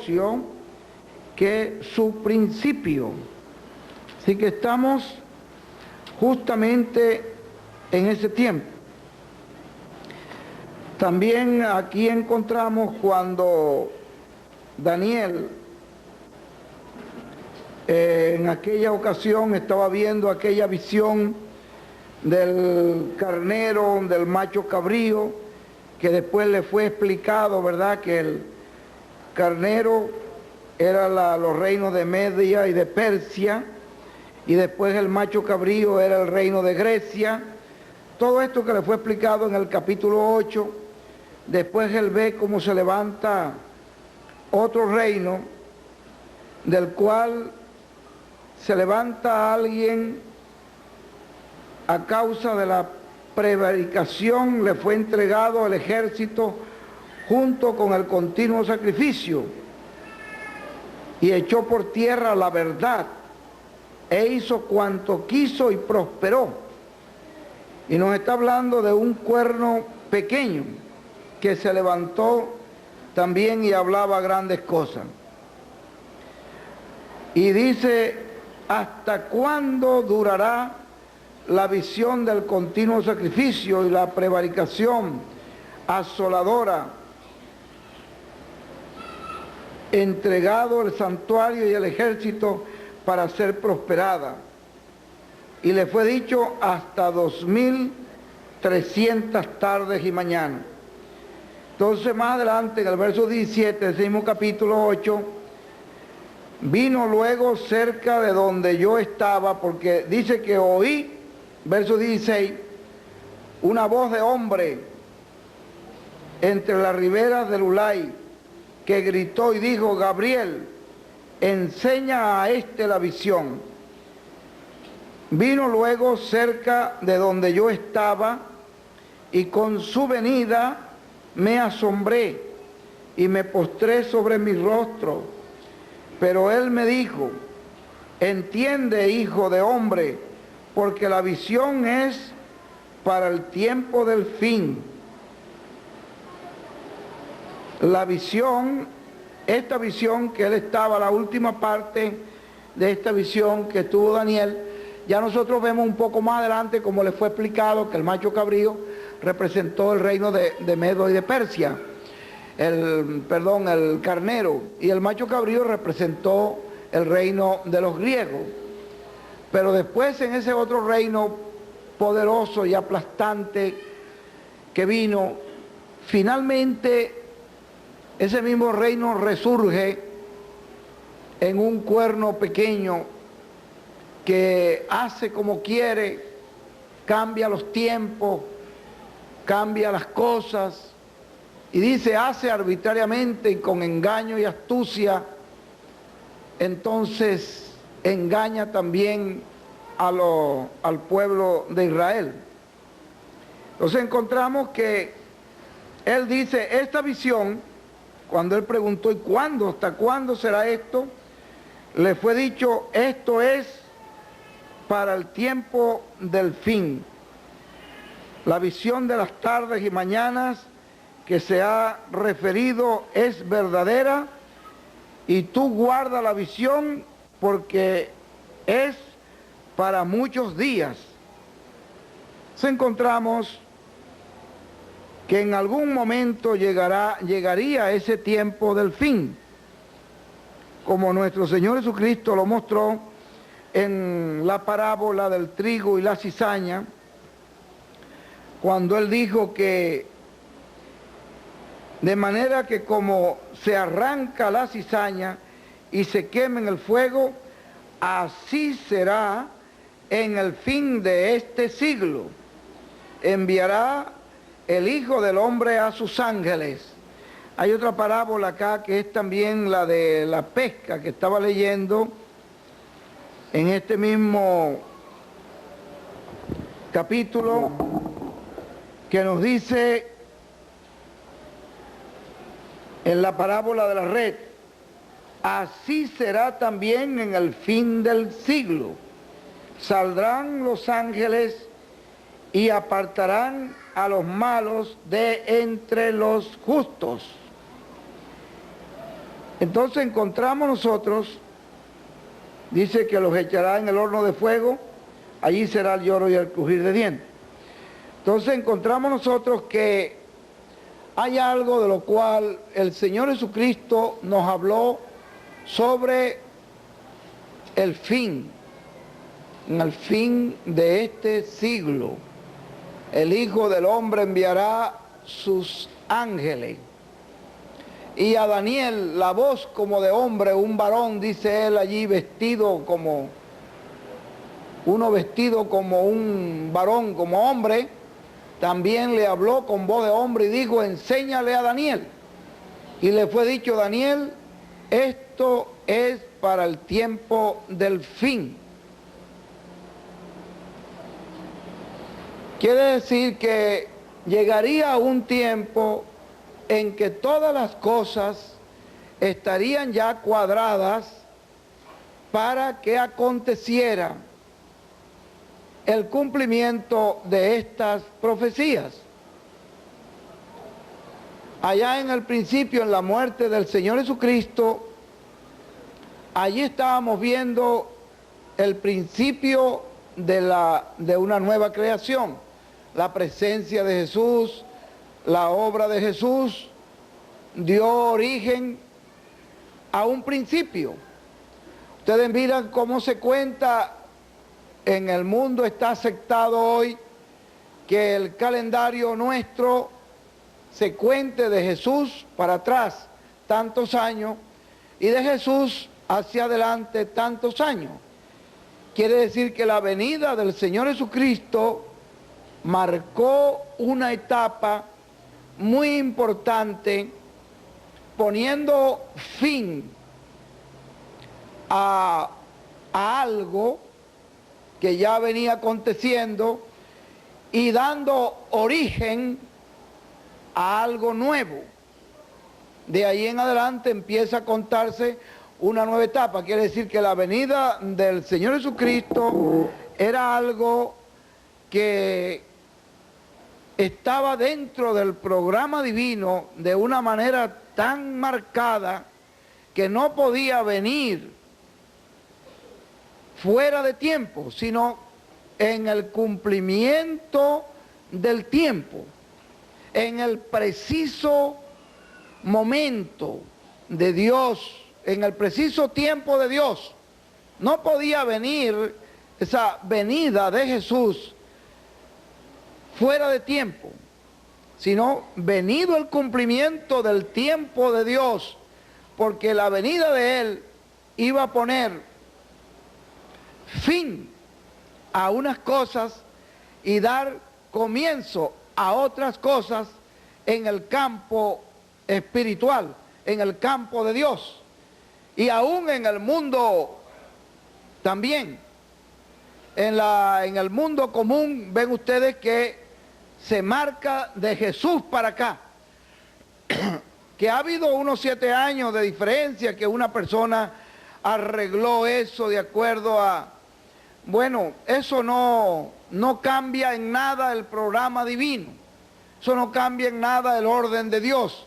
negocio que su principio. Así que estamos justamente en ese tiempo. También aquí encontramos cuando Daniel en aquella ocasión estaba viendo aquella visión del carnero, del macho cabrío, que después le fue explicado, ¿verdad?, que el carnero era los reinos de Media y de Persia, y después el macho cabrío era el reino de Grecia. Todo esto que le fue explicado en el capítulo 8, después él ve cómo se levanta otro reino, del cual se levanta alguien a causa de la prevaricación, le fue entregado al ejército junto con el continuo sacrificio, y echó por tierra la verdad, e hizo cuanto quiso y prosperó. Y nos está hablando de un cuerno pequeño que se levantó también y hablaba grandes cosas. Y dice, ¿hasta cuándo durará la visión del continuo sacrificio y la prevaricación asoladora? Entregado el santuario y el ejército para ser prosperada. Y le fue dicho hasta 2300 tardes y mañanas. Entonces más adelante, en el verso 17 del mismo capítulo 8, vino luego cerca de donde yo estaba, porque dice que oí, verso 16, una voz de hombre entre las riberas del Ulai, que gritó y dijo, Gabriel, enseña a este la visión. Vino luego cerca de donde yo estaba, y con su venida me asombré y me postré sobre mi rostro. Pero él me dijo, entiende, hijo de hombre, porque la visión es para el tiempo del fin. La visión, esta visión que él estaba, la última parte de esta visión que tuvo Daniel, ya nosotros vemos un poco más adelante, como les fue explicado, que el macho cabrío representó el reino de Medo y de Persia, el carnero, y el macho cabrío representó el reino de los griegos. Pero después, en ese otro reino poderoso y aplastante que vino, finalmente ese mismo reino resurge en un cuerno pequeño que hace como quiere, cambia los tiempos, cambia las cosas, y dice, hace arbitrariamente y con engaño y astucia. Entonces engaña también al pueblo de Israel. Entonces encontramos que él dice, esta visión, cuando él preguntó, ¿y cuándo? ¿Hasta cuándo será esto? Le fue dicho, esto es para el tiempo del fin. La visión de las tardes y mañanas que se ha referido es verdadera, y tú guarda la visión porque es para muchos días. Entonces encontramos que en algún momento llegaría ese tiempo del fin, como nuestro Señor Jesucristo lo mostró en la parábola del trigo y la cizaña, cuando Él dijo que de manera que como se arranca la cizaña y se quema en el fuego, así será en el fin de este siglo. Enviará el Hijo del Hombre a sus ángeles. Hay otra parábola acá que es también la de la pesca que estaba leyendo en este mismo capítulo, que nos dice en la parábola de la red, así será también en el fin del siglo. Saldrán los ángeles y apartarán a los malos de entre los justos. Entonces encontramos nosotros, dice que los echará en el horno de fuego, allí será el lloro y el crujir de dientes. Entonces encontramos nosotros que hay algo de lo cual el Señor Jesucristo nos habló sobre el fin, en el fin de este siglo. El Hijo del Hombre enviará sus ángeles. Y a Daniel, la voz como de hombre, un varón, dice él allí, vestido como un varón, como hombre, también le habló con voz de hombre y dijo, enséñale a Daniel. Y le fue dicho, Daniel, esto es para el tiempo del fin. Quiere decir que llegaría un tiempo en que todas las cosas estarían ya cuadradas para que aconteciera el cumplimiento de estas profecías. Allá en el principio, en la muerte del Señor Jesucristo, allí estábamos viendo el principio de una nueva creación, la presencia de Jesús, la obra de Jesús dio origen a un principio. Ustedes miran cómo se cuenta, en el mundo está aceptado hoy que el calendario nuestro se cuente de Jesús para atrás tantos años y de Jesús hacia adelante tantos años. Quiere decir que la venida del Señor Jesucristo marcó una etapa muy importante, poniendo fin a algo que ya venía aconteciendo y dando origen a algo nuevo. De ahí en adelante empieza a contarse una nueva etapa. Quiere decir que la venida del Señor Jesucristo era algo que estaba dentro del programa divino de una manera tan marcada que no podía venir fuera de tiempo, sino en el cumplimiento del tiempo, en el preciso momento de Dios, en el preciso tiempo de Dios. No podía venir esa venida de Jesús fuera de tiempo, sino venido el cumplimiento del tiempo de Dios, porque la venida de Él iba a poner fin a unas cosas y dar comienzo a otras cosas en el campo espiritual, en el campo de Dios, y aún en el mundo también. En el mundo común ven ustedes que se marca de Jesús para acá, que ha habido unos 7 años de diferencia, que una persona arregló eso de acuerdo a... Bueno, eso no cambia en nada el programa divino, eso no cambia en nada el orden de Dios.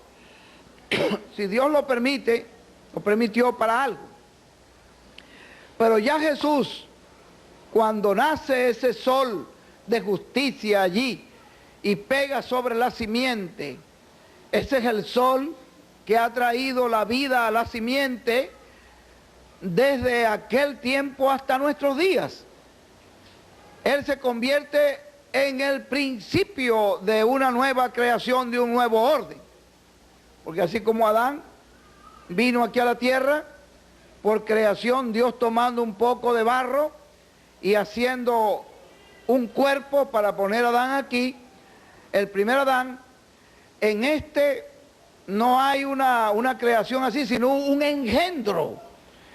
Si Dios lo permite, lo permitió para algo. Pero ya Jesús, cuando nace ese sol de justicia allí y pega sobre la simiente, ese es el sol que ha traído la vida a la simiente desde aquel tiempo hasta nuestros días. Él se convierte en el principio de una nueva creación, de un nuevo orden. Porque así como Adán vino aquí a la tierra, por creación, Dios tomando un poco de barro y haciendo un cuerpo para poner a Adán aquí, el primer Adán, en este no hay una creación así, sino un engendro.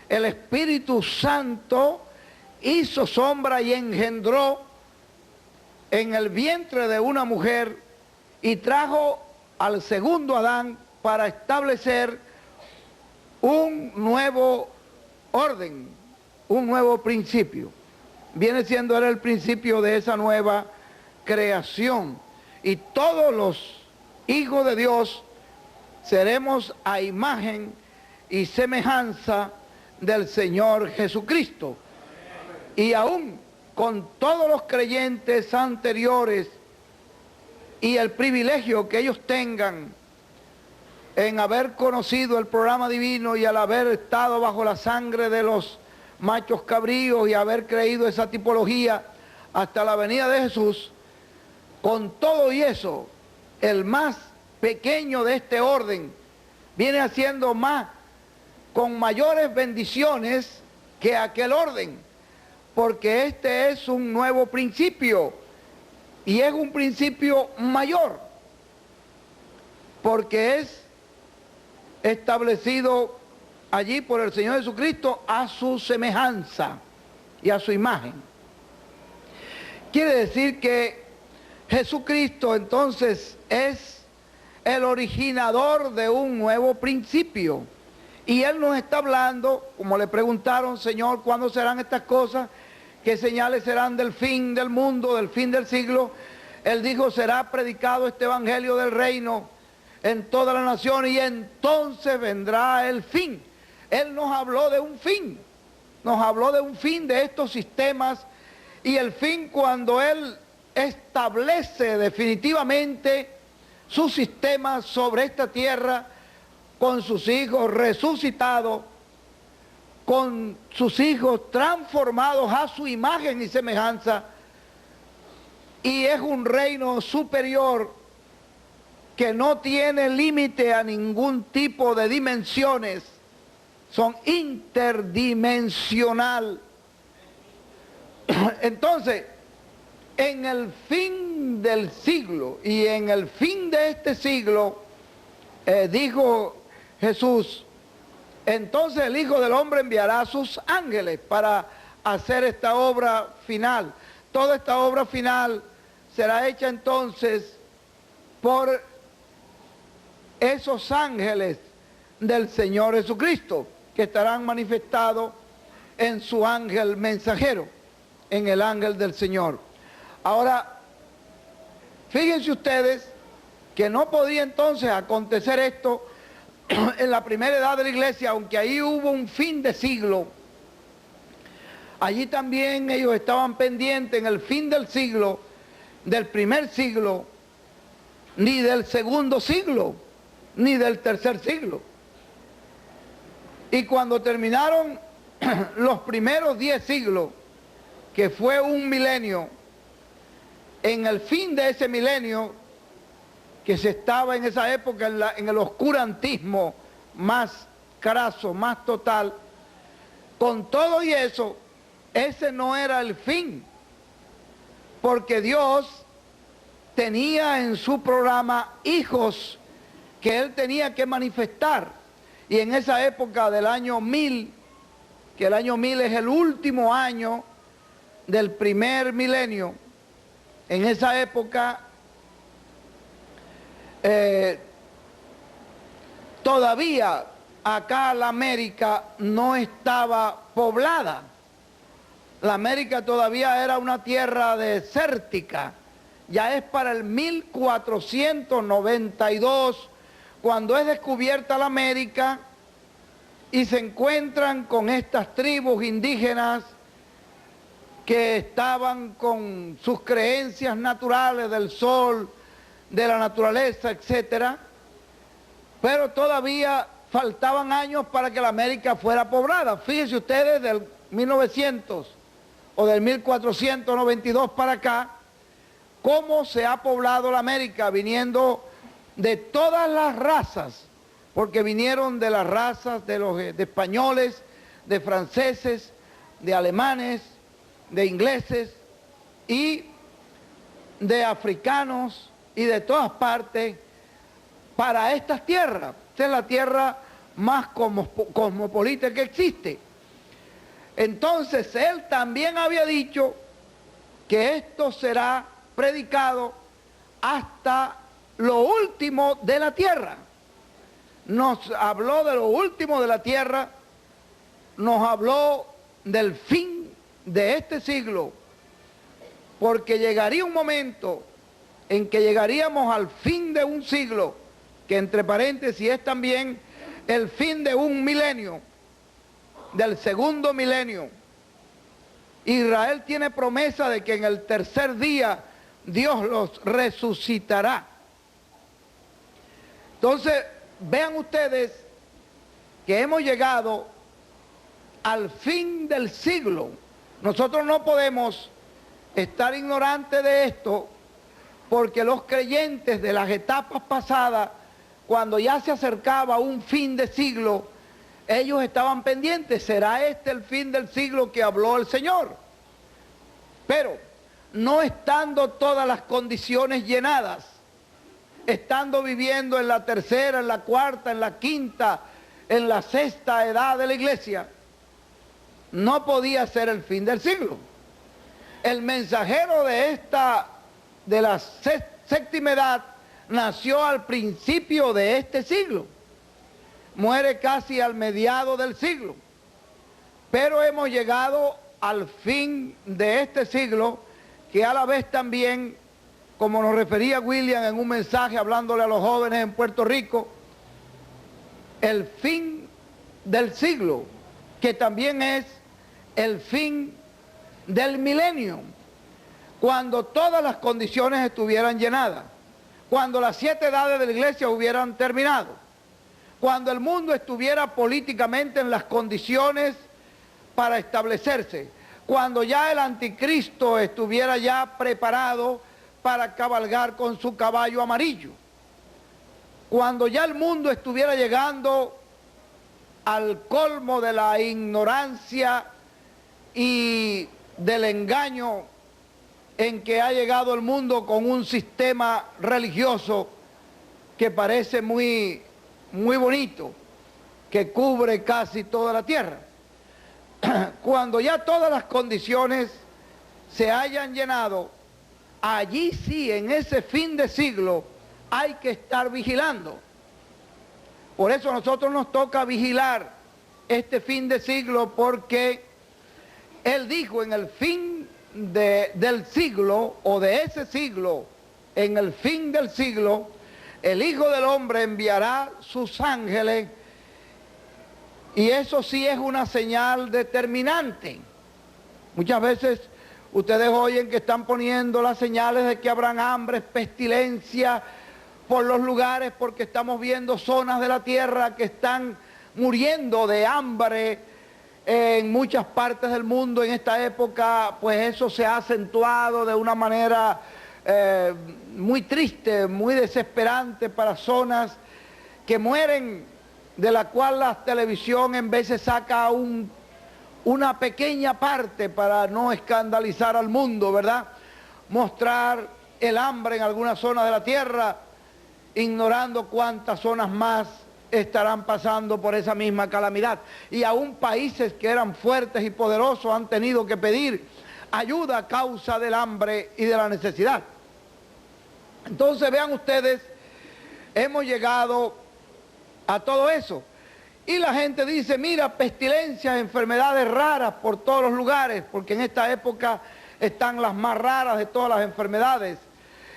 El Espíritu Santo hizo sombra y engendró en el vientre de una mujer y trajo al segundo Adán para establecer un nuevo orden, un nuevo principio. Viene siendo él el principio de esa nueva creación. Y todos los hijos de Dios seremos a imagen y semejanza del Señor Jesucristo. Y aún con todos los creyentes anteriores y el privilegio que ellos tengan en haber conocido el programa divino y al haber estado bajo la sangre de los machos cabríos y haber creído esa tipología hasta la venida de Jesús, con todo y eso, el más pequeño de este orden viene haciendo más, con mayores bendiciones que aquel orden, porque este es un nuevo principio y es un principio mayor, porque es establecido allí por el Señor Jesucristo a su semejanza y a su imagen. Quiere decir que Jesucristo entonces es el originador de un nuevo principio. Y Él nos está hablando, como le preguntaron, Señor, ¿cuándo serán estas cosas? ¿Qué señales serán del fin del mundo, del fin del siglo? Él dijo, será predicado este evangelio del reino en toda la nación y entonces vendrá el fin. Él nos habló de un fin, nos habló de un fin de estos sistemas y el fin cuando Él establece definitivamente su sistema sobre esta tierra con sus hijos resucitados, con sus hijos transformados a su imagen y semejanza, y es un reino superior que no tiene límite a ningún tipo de dimensiones, son interdimensional. Entonces, en el fin del siglo y en el fin de este siglo, dijo Jesús, entonces el Hijo del Hombre enviará a sus ángeles para hacer esta obra final. Toda esta obra final será hecha entonces por esos ángeles del Señor Jesucristo, que estarán manifestados en su ángel mensajero, en el ángel del Señor. Ahora, fíjense ustedes que no podía entonces acontecer esto en la primera edad de la iglesia, aunque ahí hubo un fin de siglo. Allí también ellos estaban pendientes en el fin del siglo, del primer siglo, ni del segundo siglo, ni del tercer siglo. Y cuando terminaron los primeros 10 siglos, que fue un milenio, en el fin de ese milenio, que se estaba en esa época en el oscurantismo más craso, más total, con todo y eso, ese no era el fin, porque Dios tenía en su programa hijos que Él tenía que manifestar, y en esa época del año 1000, que el año 1000 es el último año del primer milenio, en esa época todavía acá la América no estaba poblada. La América todavía era una tierra desértica. Ya es para el 1492 cuando es descubierta la América y se encuentran con estas tribus indígenas que estaban con sus creencias naturales del sol, de la naturaleza, etcétera, pero todavía faltaban años para que la América fuera poblada. Fíjense ustedes, del 1900 o del 1492 para acá, cómo se ha poblado la América, viniendo de todas las razas, porque vinieron de las razas de españoles, de franceses, de alemanes, de ingleses y de africanos y de todas partes para estas tierras. Esta es la tierra más cosmopolita que existe. Entonces Él también había dicho que esto será predicado hasta lo último de la tierra. Nos habló de lo último de la tierra, nos habló del fin de este siglo, porque llegaría un momento en que llegaríamos al fin de un siglo, que entre paréntesis es también el fin de un milenio, del segundo milenio. Israel tiene promesa de que en el tercer día Dios los resucitará. Entonces, vean ustedes que hemos llegado al fin del siglo. Nosotros no podemos estar ignorantes de esto, porque los creyentes de las etapas pasadas, cuando ya se acercaba un fin de siglo, ellos estaban pendientes, ¿será este el fin del siglo que habló el Señor? Pero no estando todas las condiciones llenadas, estando viviendo en la tercera, en la cuarta, en la quinta, en la sexta edad de la iglesia, no podía ser el fin del siglo. El mensajero de la séptima edad nació al principio de este siglo, muere casi al mediado del siglo, pero hemos llegado al fin de este siglo, que a la vez también, como nos refería William en un mensaje hablándole a los jóvenes en Puerto Rico, el fin del siglo, que también es el fin del milenio, cuando todas las condiciones estuvieran llenadas, cuando las 7 edades de la iglesia hubieran terminado, cuando el mundo estuviera políticamente en las condiciones para establecerse, cuando ya el anticristo estuviera ya preparado para cabalgar con su caballo amarillo, cuando ya el mundo estuviera llegando al colmo de la ignorancia y del engaño en que ha llegado el mundo con un sistema religioso que parece muy bonito, que cubre casi toda la tierra. Cuando ya todas las condiciones se hayan llenado, allí sí, en ese fin de siglo, hay que estar vigilando. Por eso a nosotros nos toca vigilar este fin de siglo, porque Él dijo en el fin del siglo, o de ese siglo, en el fin del siglo, el Hijo del Hombre enviará sus ángeles, y eso sí es una señal determinante. Muchas veces ustedes oyen que están poniendo las señales de que habrán hambre, pestilencia por los lugares, porque estamos viendo zonas de la tierra que están muriendo de hambre en muchas partes del mundo. En esta época, pues eso se ha acentuado de una manera muy triste, muy desesperante para zonas que mueren, de la cual la televisión en veces saca una pequeña parte para no escandalizar al mundo, ¿verdad? Mostrar el hambre en algunas zonas de la tierra, ignorando cuántas zonas más estarán pasando por esa misma calamidad. Y aún países que eran fuertes y poderosos han tenido que pedir ayuda a causa del hambre y de la necesidad. Entonces vean ustedes, hemos llegado a todo eso. Y la gente dice, mira, pestilencias, enfermedades raras por todos los lugares, porque en esta época están las más raras de todas las enfermedades.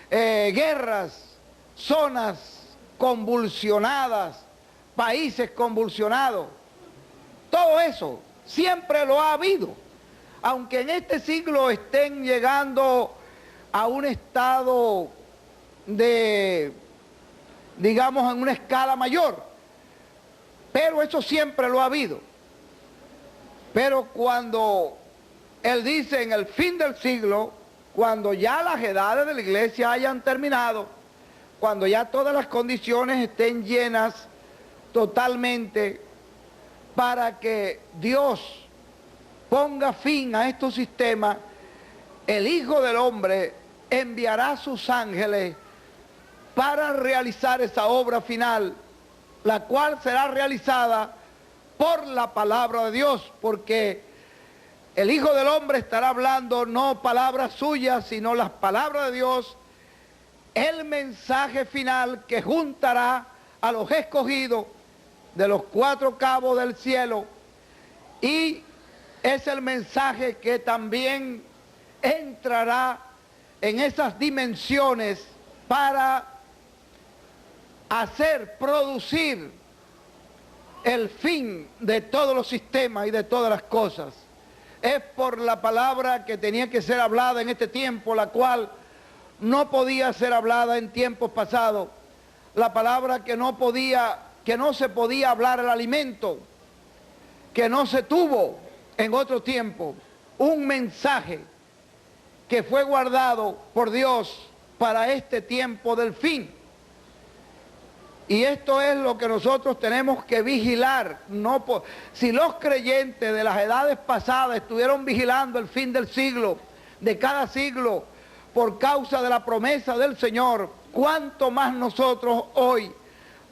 Guerras, zonas convulsionadas, países convulsionados. Todo eso siempre lo ha habido. Aunque en este siglo estén llegando a un estado de, digamos, en una escala mayor. Pero eso siempre lo ha habido. Pero cuando Él dice en el fin del siglo, cuando ya las edades de la iglesia hayan terminado, cuando ya todas las condiciones estén llenas totalmente para que Dios ponga fin a estos sistemas, el Hijo del Hombre enviará sus ángeles para realizar esa obra final, la cual será realizada por la palabra de Dios, porque el Hijo del Hombre estará hablando no palabras suyas, sino las palabras de Dios, el mensaje final que juntará a los escogidos de los 4 cabos del cielo, y es el mensaje que también entrará en esas dimensiones para producir el fin de todos los sistemas y de todas las cosas. Es por la palabra que tenía que ser hablada en este tiempo, la cual no podía ser hablada en tiempos pasados. La palabra que no se podía hablar el alimento, que no se tuvo en otro tiempo. Un mensaje que fue guardado por Dios para este tiempo del fin. Y esto es lo que nosotros tenemos que vigilar. Si los creyentes de las edades pasadas estuvieron vigilando el fin del siglo, de cada siglo, por causa de la promesa del Señor, ¿cuánto más nosotros hoy,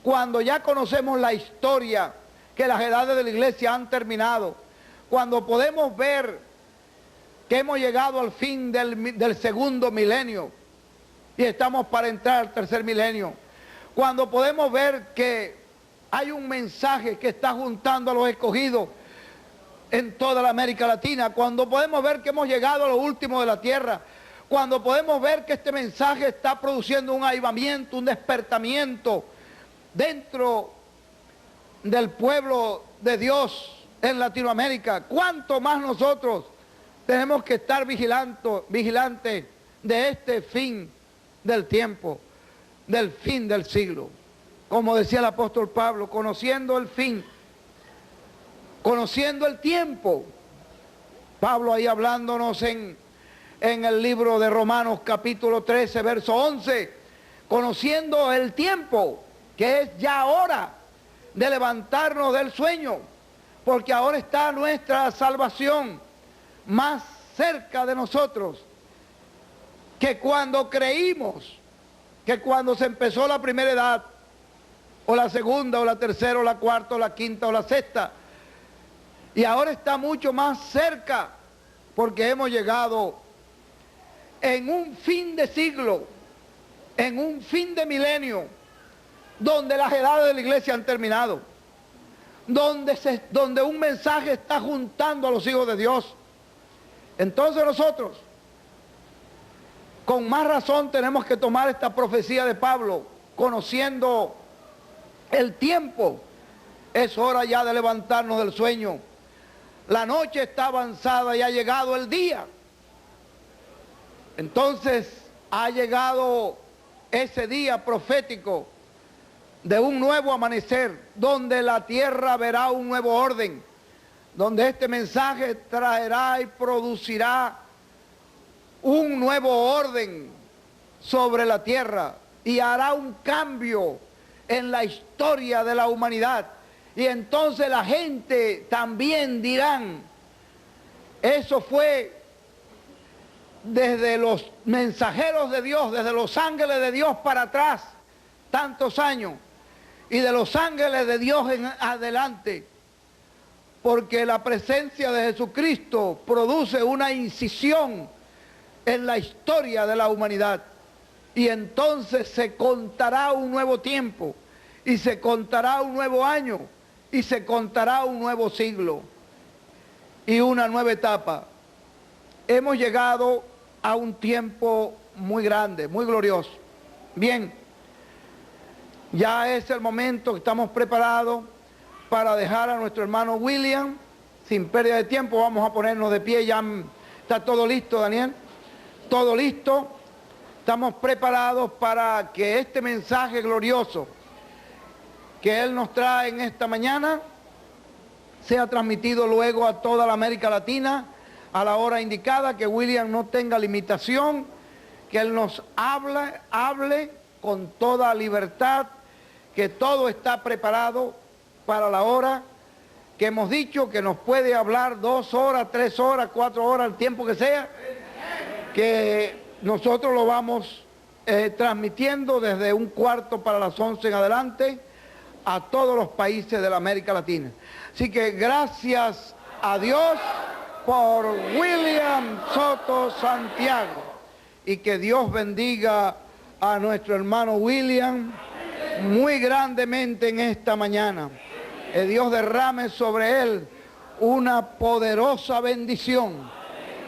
cuando ya conocemos la historia que las edades de la iglesia han terminado, cuando podemos ver que hemos llegado al fin del segundo milenio y estamos para entrar al tercer milenio, cuando podemos ver que hay un mensaje que está juntando a los escogidos en toda la América Latina, cuando podemos ver que hemos llegado a lo último de la tierra, cuando podemos ver que este mensaje está produciendo un avivamiento, un despertamiento dentro del pueblo de Dios en Latinoamérica, ¿cuánto más nosotros tenemos que estar vigilantes de este fin del tiempo, del fin del siglo? Como decía el apóstol Pablo, conociendo el fin, conociendo el tiempo. Pablo ahí hablándonos en el libro de Romanos capítulo 13, verso 11, conociendo el tiempo, que es ya hora de levantarnos del sueño, porque ahora está nuestra salvación más cerca de nosotros que cuando creímos, que cuando se empezó la primera edad, o la segunda, o la tercera, o la cuarta, o la quinta, o la sexta. Y ahora está mucho más cerca, porque hemos llegado en un fin de siglo, en un fin de milenio, donde las edades de la iglesia han terminado, donde un mensaje está juntando a los hijos de Dios. Entonces nosotros, con más razón, tenemos que tomar esta profecía de Pablo, conociendo el tiempo. Es hora ya de levantarnos del sueño. La noche está avanzada y ha llegado el día. Entonces ha llegado ese día profético de un nuevo amanecer, donde la tierra verá un nuevo orden, donde este mensaje traerá y producirá un nuevo orden sobre la tierra y hará un cambio en la historia de la humanidad. Y entonces la gente también dirán, eso fue desde los mensajeros de Dios, desde los ángeles de Dios para atrás, tantos años, y de los ángeles de Dios en adelante, porque la presencia de Jesucristo produce una incisión en la historia de la humanidad. Y entonces se contará un nuevo tiempo, y se contará un nuevo año, y se contará un nuevo siglo, y una nueva etapa. Hemos llegado a un tiempo muy grande, muy glorioso. Bien, ya es el momento que estamos preparados para dejar a nuestro hermano William. Sin pérdida de tiempo, vamos a ponernos de pie. Ya está todo listo, Daniel. Todo listo. Estamos preparados para que este mensaje glorioso que él nos trae en esta mañana sea transmitido luego a toda la América Latina a la hora indicada, que William no tenga limitación, que él nos hable con toda libertad, que todo está preparado para la hora que hemos dicho, que nos puede hablar 2 horas, 3 horas, 4 horas, el tiempo que sea, que nosotros lo vamos transmitiendo desde 1:15 para las 11 en adelante a todos los países de la América Latina. Así que gracias a Dios por William Soto Santiago, y que Dios bendiga a nuestro hermano William muy grandemente en esta mañana. Que Dios derrame sobre él una poderosa bendición,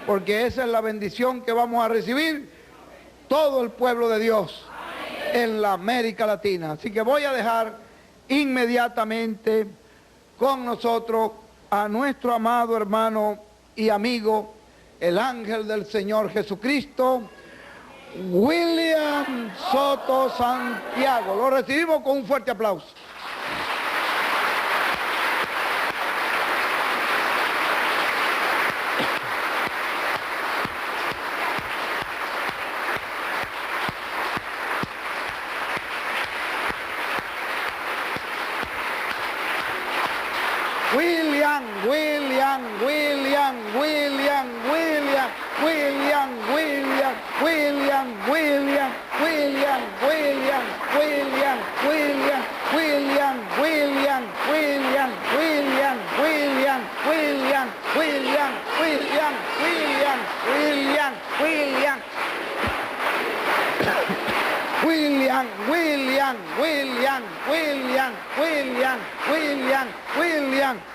porque esa es la bendición que vamos a recibir todo el pueblo de Dios en la América Latina. Así que voy a dejar inmediatamente con nosotros a nuestro amado hermano y amigo, el ángel del Señor Jesucristo, William Soto Santiago. Lo recibimos con un fuerte aplauso.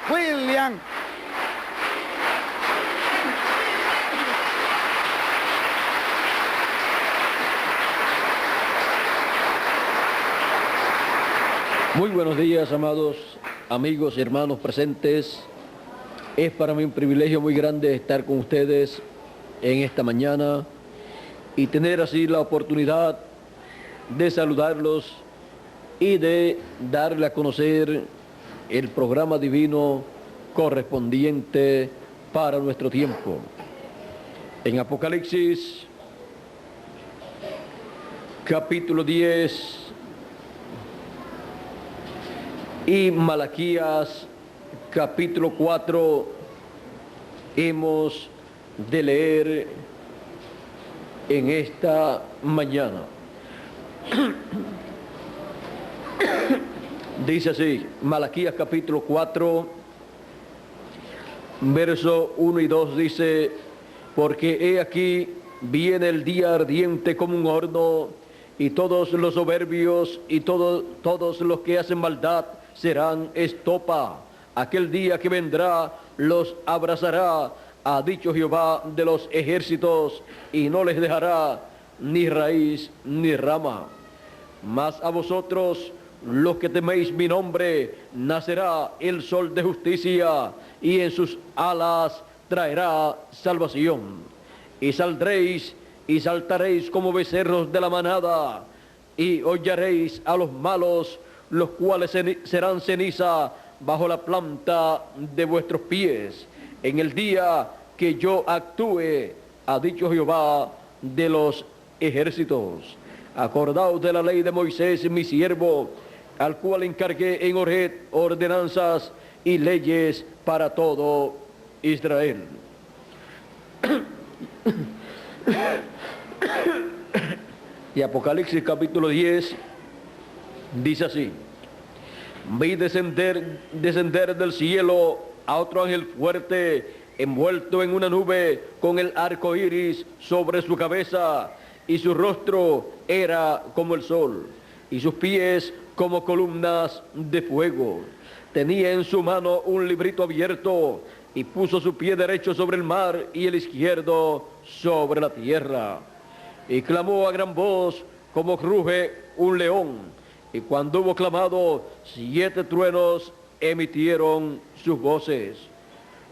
William. Muy buenos días, amados amigos y hermanos presentes. Es para mí un privilegio muy grande estar con ustedes en esta mañana y tener así la oportunidad de saludarlos y de darle a conocer el programa divino correspondiente para nuestro tiempo. En Apocalipsis, capítulo 10, y Malaquías, capítulo 4, hemos de leer en esta mañana. Dice así, Malaquías capítulo 4, verso 1 y 2 dice: porque he aquí viene el día ardiente como un horno, y todos los soberbios y todos los que hacen maldad serán estopa. Aquel día que vendrá los abrazará, ha dicho Jehová de los ejércitos, y no les dejará ni raíz ni rama. Mas a vosotros, los que teméis mi nombre, nacerá el sol de justicia, y en sus alas traerá salvación. Y saldréis y saltaréis como becerros de la manada, y hollaréis a los malos, los cuales serán ceniza bajo la planta de vuestros pies. En el día que yo actúe, ha dicho Jehová de los ejércitos. Acordaos de la ley de Moisés, mi siervo, al cual encargué en Horeb ordenanzas y leyes para todo Israel. Y Apocalipsis capítulo 10 dice así: vi descender del cielo a otro ángel fuerte, envuelto en una nube, con el arco iris sobre su cabeza, y su rostro era como el sol, y sus pies como columnas de fuego. Tenía en su mano un librito abierto, y puso su pie derecho sobre el mar y el izquierdo sobre la tierra. Y clamó a gran voz, como ruge un león. Y cuando hubo clamado, 7 truenos emitieron sus voces.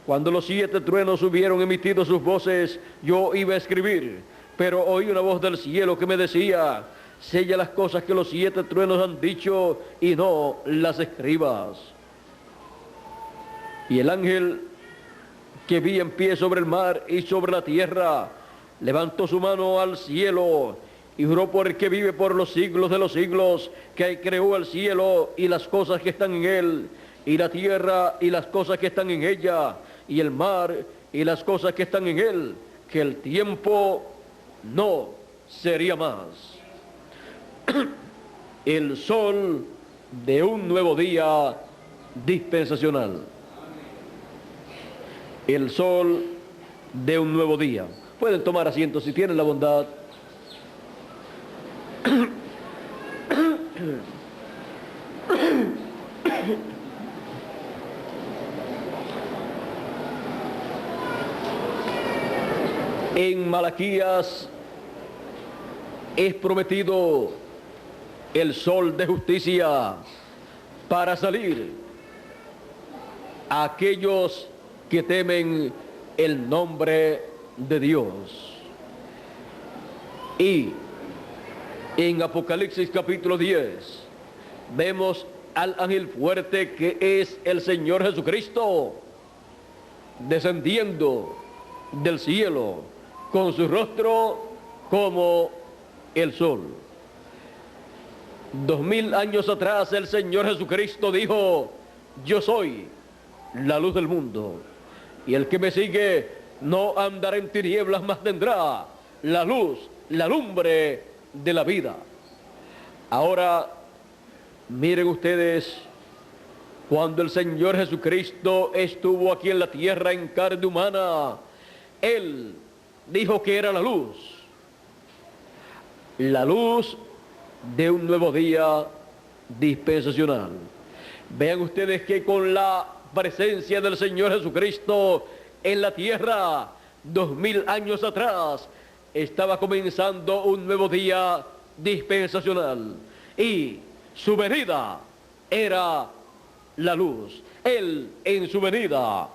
Cuando los 7 truenos hubieron emitido sus voces, yo iba a escribir, pero oí una voz del cielo que me decía: sella las cosas que los 7 truenos han dicho y no las escribas. Y el ángel que vi en pie sobre el mar y sobre la tierra levantó su mano al cielo y juró por el que vive por los siglos de los siglos, que creó el cielo y las cosas que están en él, y la tierra y las cosas que están en ella, y el mar y las cosas que están en él, que el tiempo no sería más. El sol de un nuevo día dispensacional. El sol de un nuevo día. Pueden tomar asiento si tienen la bondad. En Malaquías es prometido el sol de justicia para salir a aquellos que temen el nombre de Dios. Y en Apocalipsis capítulo 10 vemos al ángel fuerte, que es el Señor Jesucristo, descendiendo del cielo con su rostro como el sol. 2000 años atrás el Señor Jesucristo dijo: yo soy la luz del mundo, y el que me sigue no andará en tinieblas, mas tendrá la luz, la lumbre de la vida. Ahora miren ustedes, cuando el Señor Jesucristo estuvo aquí en la tierra en carne humana, Él dijo que era la luz de un nuevo día dispensacional. Vean ustedes que con la presencia del Señor Jesucristo en la tierra, 2000 años atrás, estaba comenzando un nuevo día dispensacional, y su venida era la luz. Él en su venida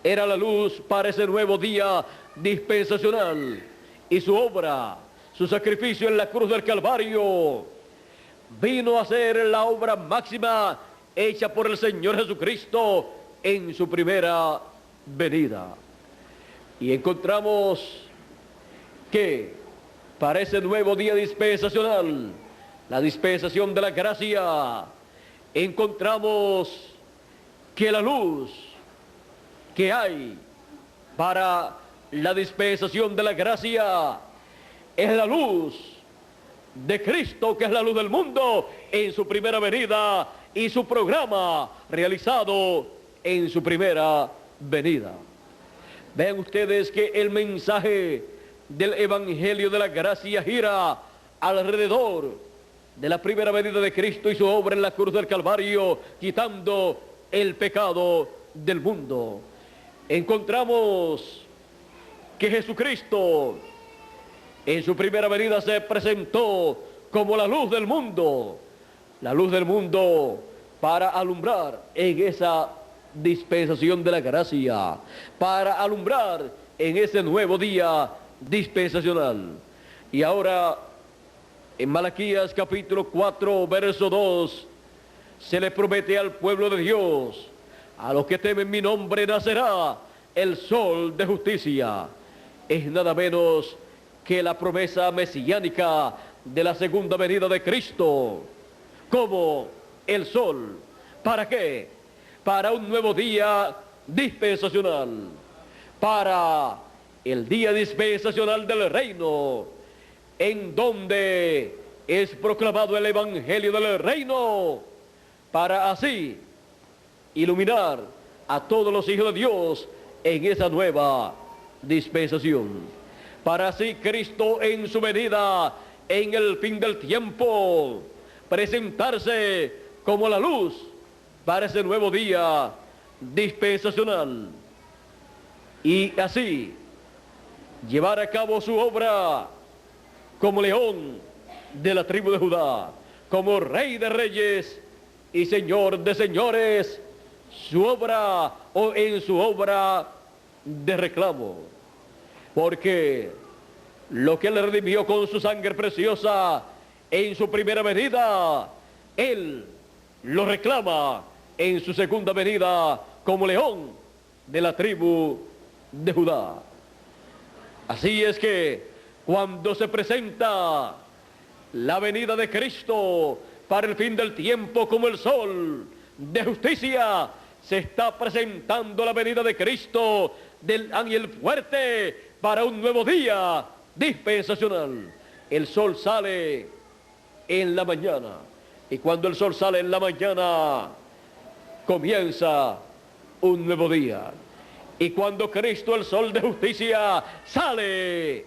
era la luz para ese nuevo día dispensacional, y su obra, su sacrificio en la cruz del Calvario, vino a ser la obra máxima hecha por el Señor Jesucristo en su primera venida. Y encontramos que para ese nuevo día dispensacional, la dispensación de la gracia, encontramos que la luz que hay para la dispensación de la gracia es la luz de Cristo, que es la luz del mundo, en su primera venida, y su programa realizado en su primera venida. Vean ustedes que el mensaje del Evangelio de la gracia gira alrededor de la primera venida de Cristo y su obra en la cruz del Calvario, quitando el pecado del mundo. Encontramos que Jesucristo en su primera venida se presentó como la luz del mundo para alumbrar en esa dispensación de la gracia, para alumbrar en ese nuevo día dispensacional. Y ahora en Malaquías capítulo 4 verso 2 se le promete al pueblo de Dios: a los que temen mi nombre nacerá el sol de justicia. Es nada menos que la promesa mesiánica de la segunda venida de Cristo, como el sol. ¿Para qué? Para un nuevo día dispensacional, para el día dispensacional del reino, en donde es proclamado el evangelio del reino, para así iluminar a todos los hijos de Dios en esa nueva dispensación. Para así Cristo en su venida, en el fin del tiempo, presentarse como la luz para ese nuevo día dispensacional, y así llevar a cabo su obra como león de la tribu de Judá, como rey de reyes y señor de señores, su obra o en su obra de reclamo. Porque lo que él redimió con su sangre preciosa en su primera venida, él lo reclama en su segunda venida como león de la tribu de Judá. Así es que cuando se presenta la venida de Cristo para el fin del tiempo como el sol de justicia, se está presentando la venida de Cristo, del ángel fuerte, para un nuevo día dispensacional. El sol sale en la mañana, y cuando el sol sale en la mañana, comienza un nuevo día. Y cuando Cristo, el sol de justicia, sale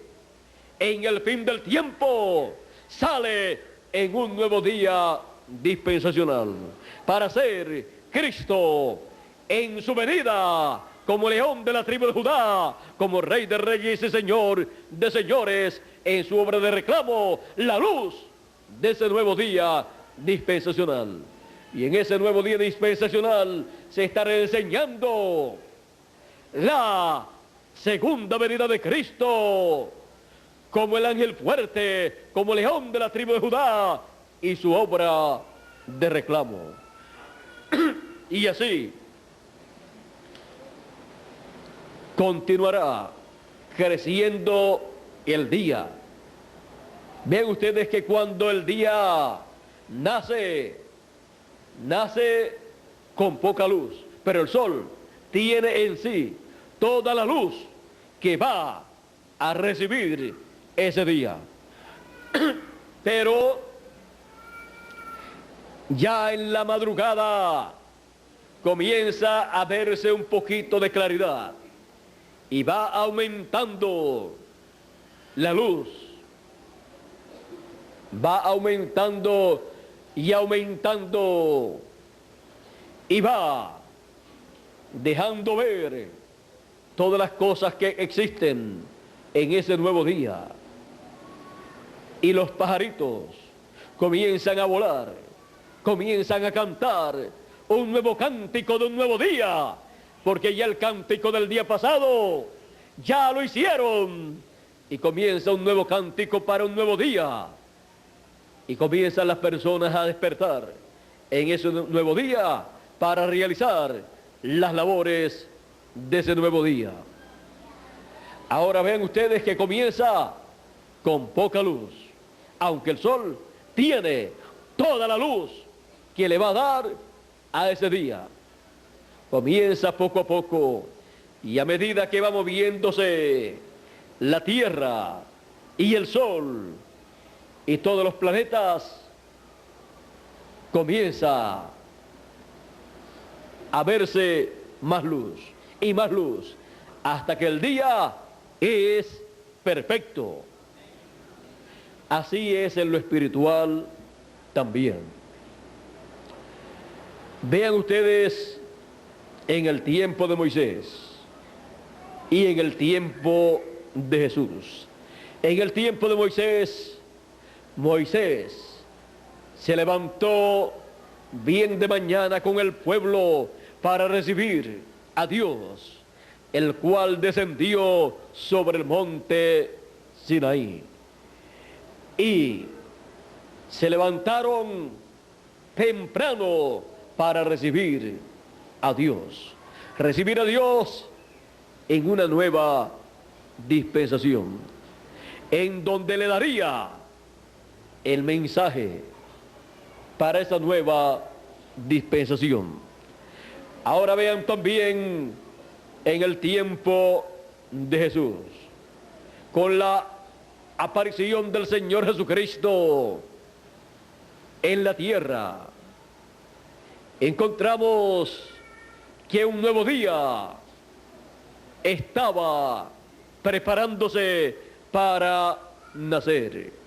en el fin del tiempo, sale en un nuevo día dispensacional, para ser Cristo en su venida como león de la tribu de Judá, como rey de reyes y señor de señores, en su obra de reclamo, la luz de ese nuevo día dispensacional. Y en ese nuevo día dispensacional se estará enseñando la segunda venida de Cristo, como el ángel fuerte, como león de la tribu de Judá, y su obra de reclamo. Y así continuará creciendo el día. Vean ustedes que cuando el día nace con poca luz, pero el sol tiene en sí toda la luz que va a recibir ese día. Pero ya en la madrugada comienza a verse un poquito de claridad y va aumentando la luz, va aumentando y aumentando, y va dejando ver todas las cosas que existen en ese nuevo día. Y los pajaritos comienzan a volar, comienzan a cantar un nuevo cántico de un nuevo día, porque ya el cántico del día pasado ya lo hicieron, y comienza un nuevo cántico para un nuevo día. Y comienzan las personas a despertar en ese nuevo día para realizar las labores de ese nuevo día. Ahora vean ustedes que comienza con poca luz, aunque el sol tiene toda la luz que le va a dar a ese día. Comienza poco a poco, y a medida que va moviéndose la tierra y el sol y todos los planetas, comienza a verse más luz y más luz, hasta que el día es perfecto. Así es en lo espiritual también. Vean ustedes en el tiempo de Moisés y en el tiempo de Jesús. En el tiempo de Moisés, Moisés se levantó bien de mañana con el pueblo para recibir a Dios, el cual descendió sobre el monte Sinaí. Y se levantaron temprano para recibir a Dios en una nueva dispensación, en donde le daría el mensaje para esa nueva dispensación. Ahora vean también en el tiempo de Jesús, con la aparición del Señor Jesucristo en la tierra, encontramos que un nuevo día estaba preparándose para nacer.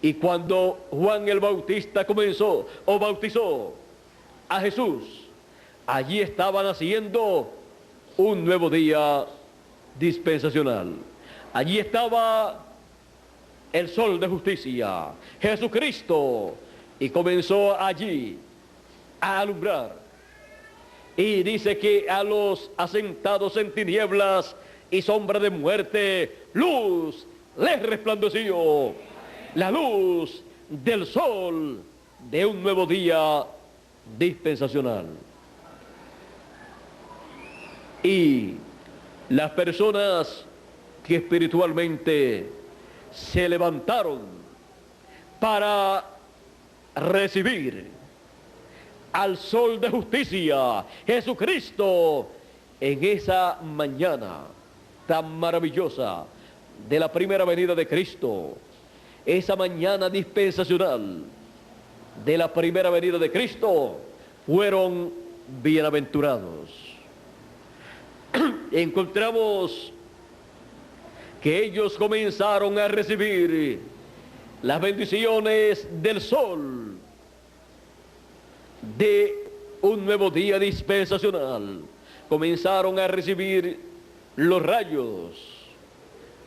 Y cuando Juan el Bautista bautizó a Jesús, allí estaba naciendo un nuevo día dispensacional. Allí estaba el sol de justicia, Jesucristo, y comenzó allí a alumbrar. Y dice que a los asentados en tinieblas y sombra de muerte, luz les resplandeció. La luz del sol de un nuevo día dispensacional. Y las personas que espiritualmente se levantaron para recibir al sol de justicia, Jesucristo, en esa mañana tan maravillosa de la primera venida de Cristo, esa mañana dispensacional de la primera venida de Cristo, fueron bienaventurados. Encontramos que ellos comenzaron a recibir las bendiciones del sol de un nuevo día dispensacional. Comenzaron a recibir los rayos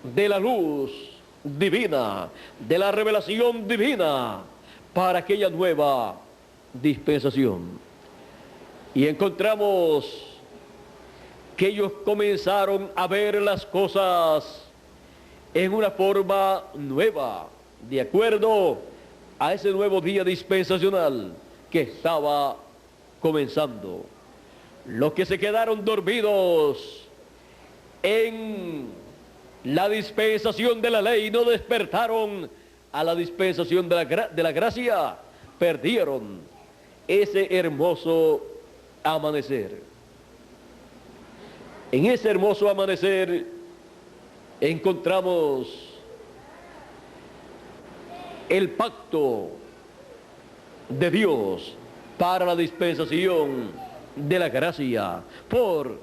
de la luz divina, de la revelación divina, para aquella nueva dispensación. Y encontramos que ellos comenzaron a ver las cosas en una forma nueva, de acuerdo a ese nuevo día dispensacional que estaba comenzando. Los que se quedaron dormidos en la dispensación de la ley no despertaron a la dispensación de la gracia, perdieron ese hermoso amanecer. En ese hermoso amanecer encontramos el pacto de Dios para la dispensación de la gracia por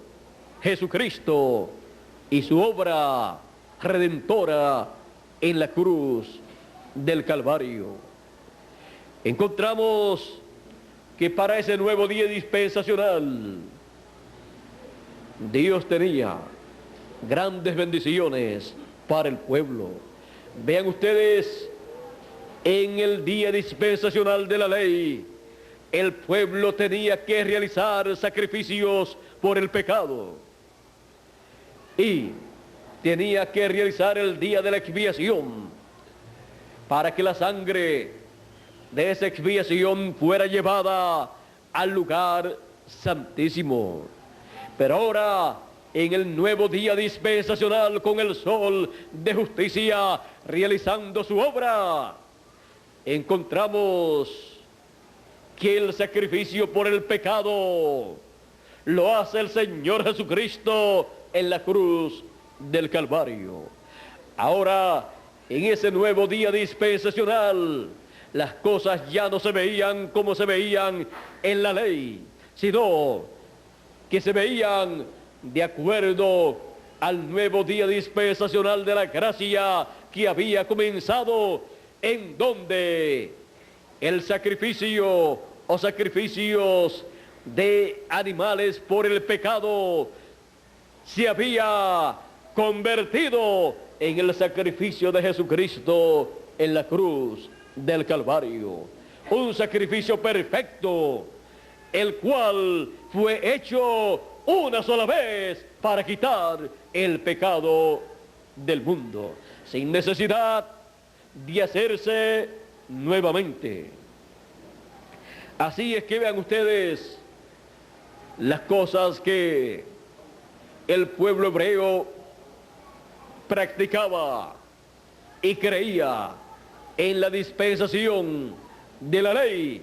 Jesucristo y su obra redentora en la cruz del Calvario. Encontramos que para ese nuevo día dispensacional Dios tenía grandes bendiciones para el pueblo. Vean ustedes, en el día dispensacional de la ley, el pueblo tenía que realizar sacrificios por el pecado y tenía que realizar el día de la expiación para que la sangre de esa expiación fuera llevada al lugar santísimo. Pero ahora, en el nuevo día dispensacional, con el sol de justicia realizando su obra, encontramos que el sacrificio por el pecado lo hace el Señor Jesucristo en la cruz del Calvario. Ahora, en ese nuevo día dispensacional, las cosas ya no se veían como se veían en la ley, sino que se veían de acuerdo al nuevo día dispensacional de la gracia que había comenzado, en donde el sacrificio o sacrificios de animales por el pecado se había convertido en el sacrificio de Jesucristo en la cruz del Calvario. Un sacrificio perfecto, el cual fue hecho una sola vez para quitar el pecado del mundo, sin necesidad de hacerse nuevamente. Así es que vean ustedes las cosas que el pueblo hebreo practicaba y creía en la dispensación de la ley,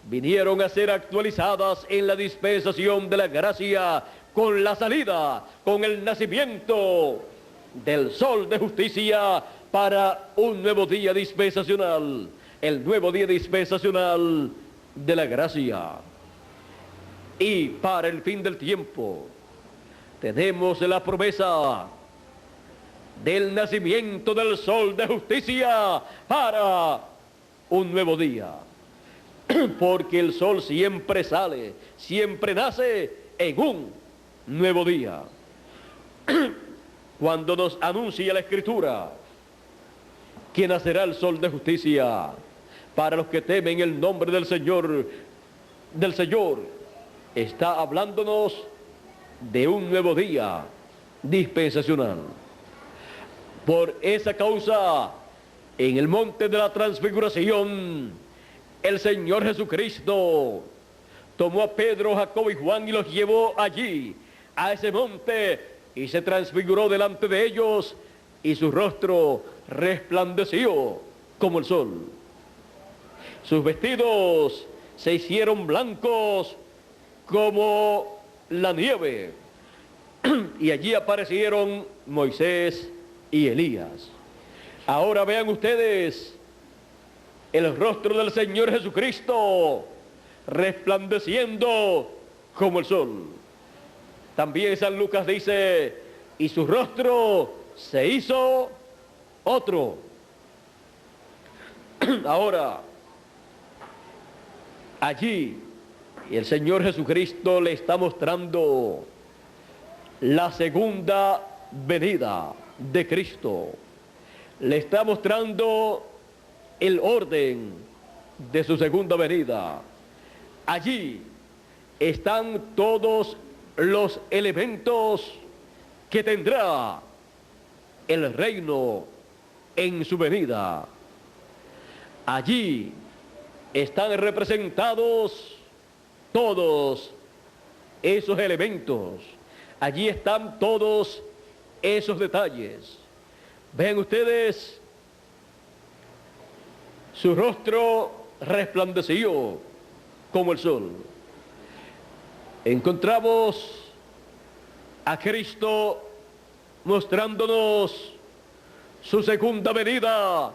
vinieron a ser actualizadas en la dispensación de la gracia con la salida, con el nacimiento del sol de justicia para un nuevo día dispensacional, el nuevo día dispensacional de la gracia. Y para el fin del tiempo tenemos la promesa del nacimiento del sol de justicia para un nuevo día. Porque el sol siempre sale, siempre nace en un nuevo día. Cuando nos anuncia la Escritura que nacerá el sol de justicia para los que temen el nombre del Señor, está hablándonos de un nuevo día dispensacional. Por esa causa, en el monte de la transfiguración, el Señor Jesucristo tomó a Pedro, Jacobo y Juan y los llevó allí, a ese monte, y se transfiguró delante de ellos, y su rostro resplandeció como el sol. Sus vestidos se hicieron blancos como la nieve, y allí aparecieron Moisés y Elías. Ahora vean ustedes el rostro del Señor Jesucristo resplandeciendo como el sol. También San Lucas dice, y su rostro se hizo otro. Ahora, allí el Señor Jesucristo le está mostrando la segunda venida de Cristo. Le está mostrando el orden de su segunda venida. Allí están todos los elementos que tendrá el reino en su venida. Allí están representados todos esos elementos. Allí están todos esos detalles. Vean ustedes, su rostro resplandeció como el sol. Encontramos a Cristo mostrándonos su segunda venida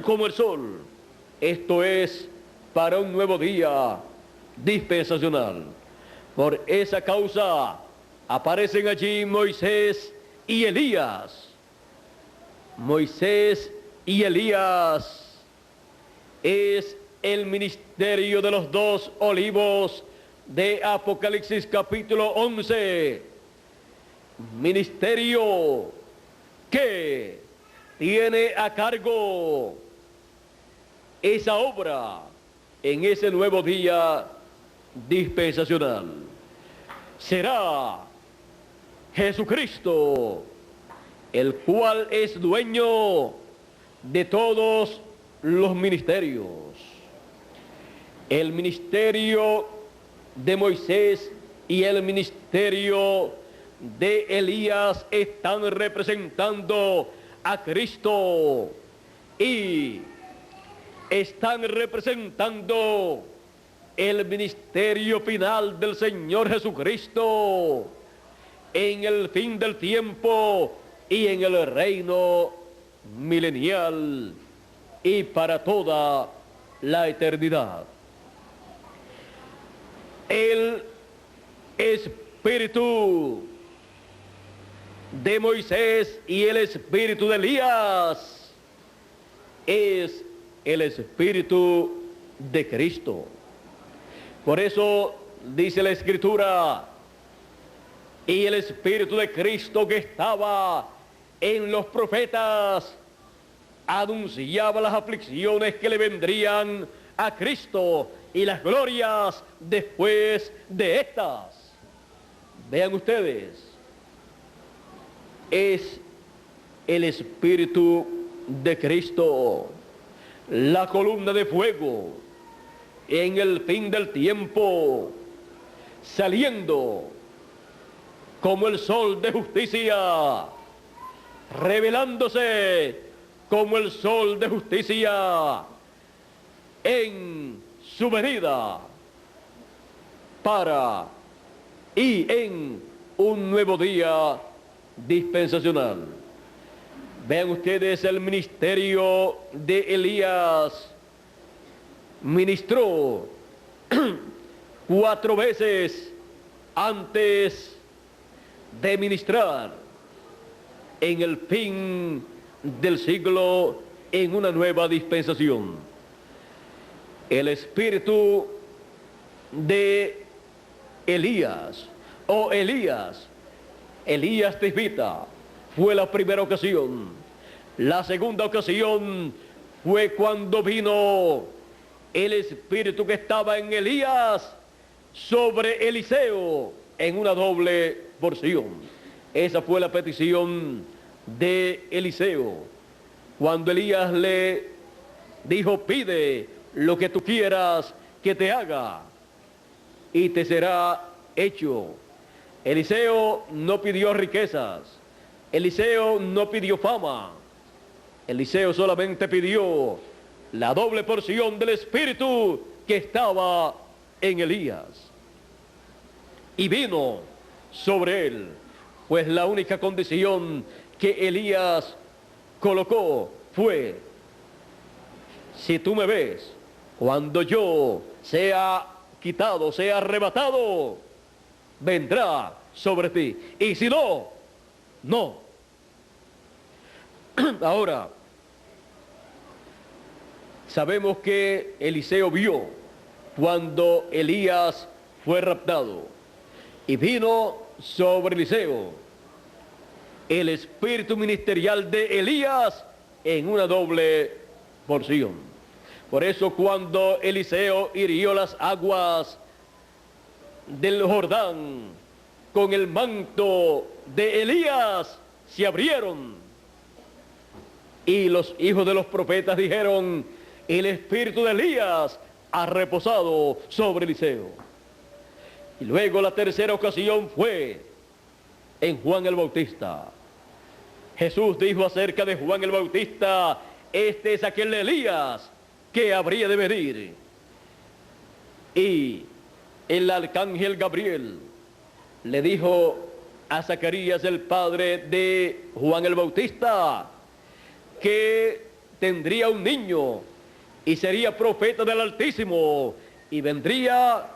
como el sol. Esto es para un nuevo día dispensacional. Por esa causa aparecen allí Moisés y Elías. Moisés y Elías es el ministerio de los dos olivos de Apocalipsis capítulo 11. Ministerio que tiene a cargo esa obra en ese nuevo día dispensacional. Será Jesucristo, el cual es dueño de todos los ministerios. El ministerio de Moisés y el ministerio de Elías están representando a Cristo y están representando el ministerio final del Señor Jesucristo en el fin del tiempo y en el reino milenial y para toda la eternidad. El espíritu de Moisés y el espíritu de Elías es el espíritu de Cristo. Por eso dice la Escritura, y el espíritu de Cristo que estaba en los profetas anunciaba las aflicciones que le vendrían a Cristo y las glorias después de estas. Vean ustedes, es el espíritu de Cristo, la columna de fuego en el fin del tiempo, saliendo como el sol de justicia, revelándose como el sol de justicia en su venida para y en un nuevo día dispensacional. Vean ustedes el ministerio de Elías. Ministró 4 veces antes de ministrar en el fin del siglo en una nueva dispensación. El espíritu de Elías o Elías tisbita fue la primera ocasión. La segunda ocasión fue cuando vino el espíritu que estaba en Elías sobre Eliseo en una doble porción. Esa fue la petición de Eliseo. Cuando Elías le dijo, pide lo que tú quieras que te haga y te será hecho. Eliseo no pidió riquezas. Eliseo no pidió fama. Eliseo solamente pidió la doble porción del espíritu que estaba en Elías. Y vino sobre él, pues la única condición que Elías colocó fue, si tú me ves, cuando yo sea quitado, sea arrebatado, vendrá sobre ti. Y si no, no. Ahora, sabemos que Eliseo vio cuando Elías fue raptado y vino sobre Eliseo el espíritu ministerial de Elías en una doble porción. Por eso cuando Eliseo hirió las aguas del Jordán con el manto de Elías, se abrieron. Y los hijos de los profetas dijeron: el espíritu de Elías ha reposado sobre Eliseo. Y luego la tercera ocasión fue en Juan el Bautista. Jesús dijo acerca de Juan el Bautista: este es aquel Elías que habría de venir. Y el arcángel Gabriel le dijo a Zacarías, el padre de Juan el Bautista, que tendría un niño y sería profeta del Altísimo y vendría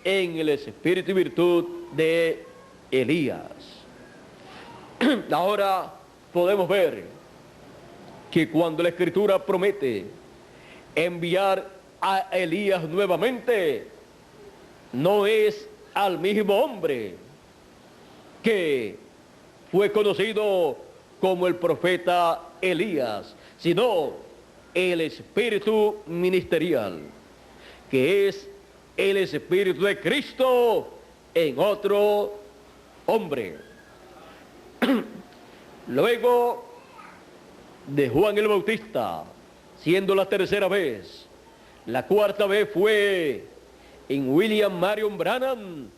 en el espíritu y virtud de Elías. Ahora podemos ver que cuando la Escritura promete enviar a Elías nuevamente, no es al mismo hombre que fue conocido como el profeta Elías, sino el espíritu ministerial, que es el espíritu de Cristo en otro hombre. Luego de Juan el Bautista, siendo la tercera vez, la cuarta vez fue en William Marion Branham,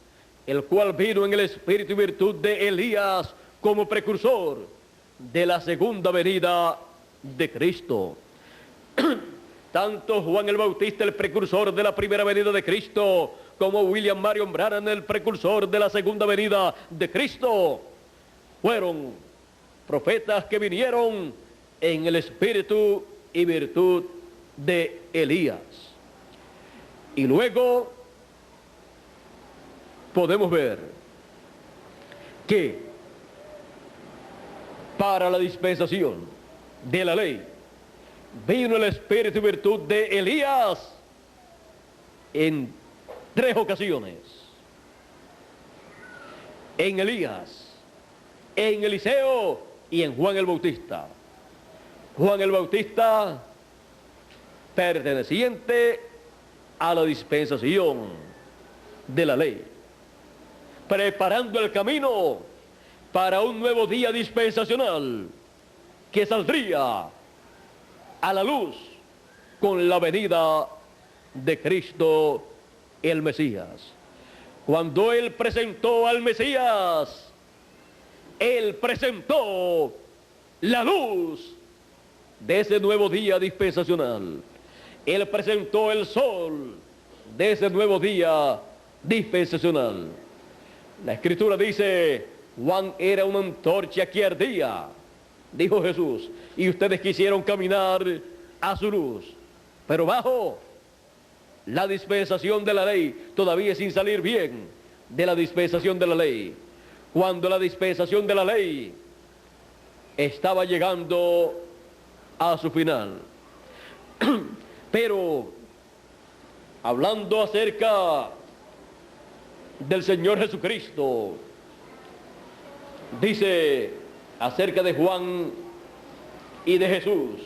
el cual vino en el espíritu y virtud de Elías como precursor de la segunda venida de Cristo. Tanto Juan el Bautista, el precursor de la primera venida de Cristo, como William Marion Branham, el precursor de la segunda venida de Cristo, fueron profetas que vinieron en el espíritu y virtud de Elías. Y luego podemos ver que para la dispensación de la ley vino el espíritu y virtud de Elías en 3 ocasiones: en Elías, en Eliseo y en Juan el Bautista. Juan el Bautista perteneciente a la dispensación de la ley, preparando el camino para un nuevo día dispensacional que saldría a la luz con la venida de Cristo el Mesías. Cuando Él presentó al Mesías, Él presentó la luz de ese nuevo día dispensacional. Él presentó el sol de ese nuevo día dispensacional. La Escritura dice: Juan era una antorcha que ardía, dijo Jesús, y ustedes quisieron caminar a su luz, pero bajo la dispensación de la ley, todavía sin salir bien de la dispensación de la ley. Cuando la dispensación de la ley estaba llegando a su final. Pero hablando acerca del Señor Jesucristo, dice acerca de Juan y de Jesús,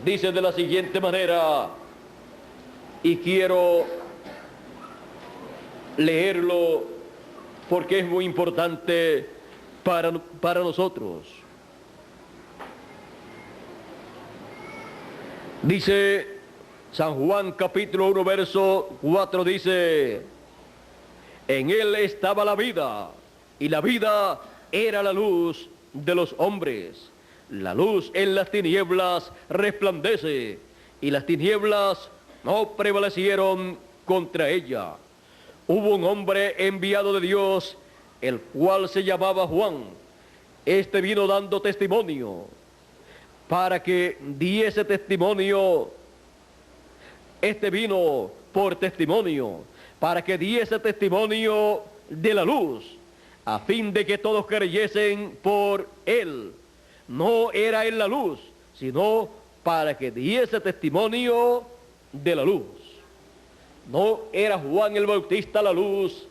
dice de la siguiente manera, y quiero leerlo porque es muy importante para nosotros. Dice San Juan capítulo 1 verso 4, dice: en él estaba la vida, y la vida era la luz de los hombres. La luz en las tinieblas resplandece, y las tinieblas no prevalecieron contra ella. Hubo un hombre enviado de Dios, el cual se llamaba Juan. Este vino dando testimonio, para que diese testimonio. Este vino por testimonio, para que diese testimonio de la luz, a fin de que todos creyesen por él. No era él la luz, sino para que diese testimonio de la luz. No era Juan el Bautista la luz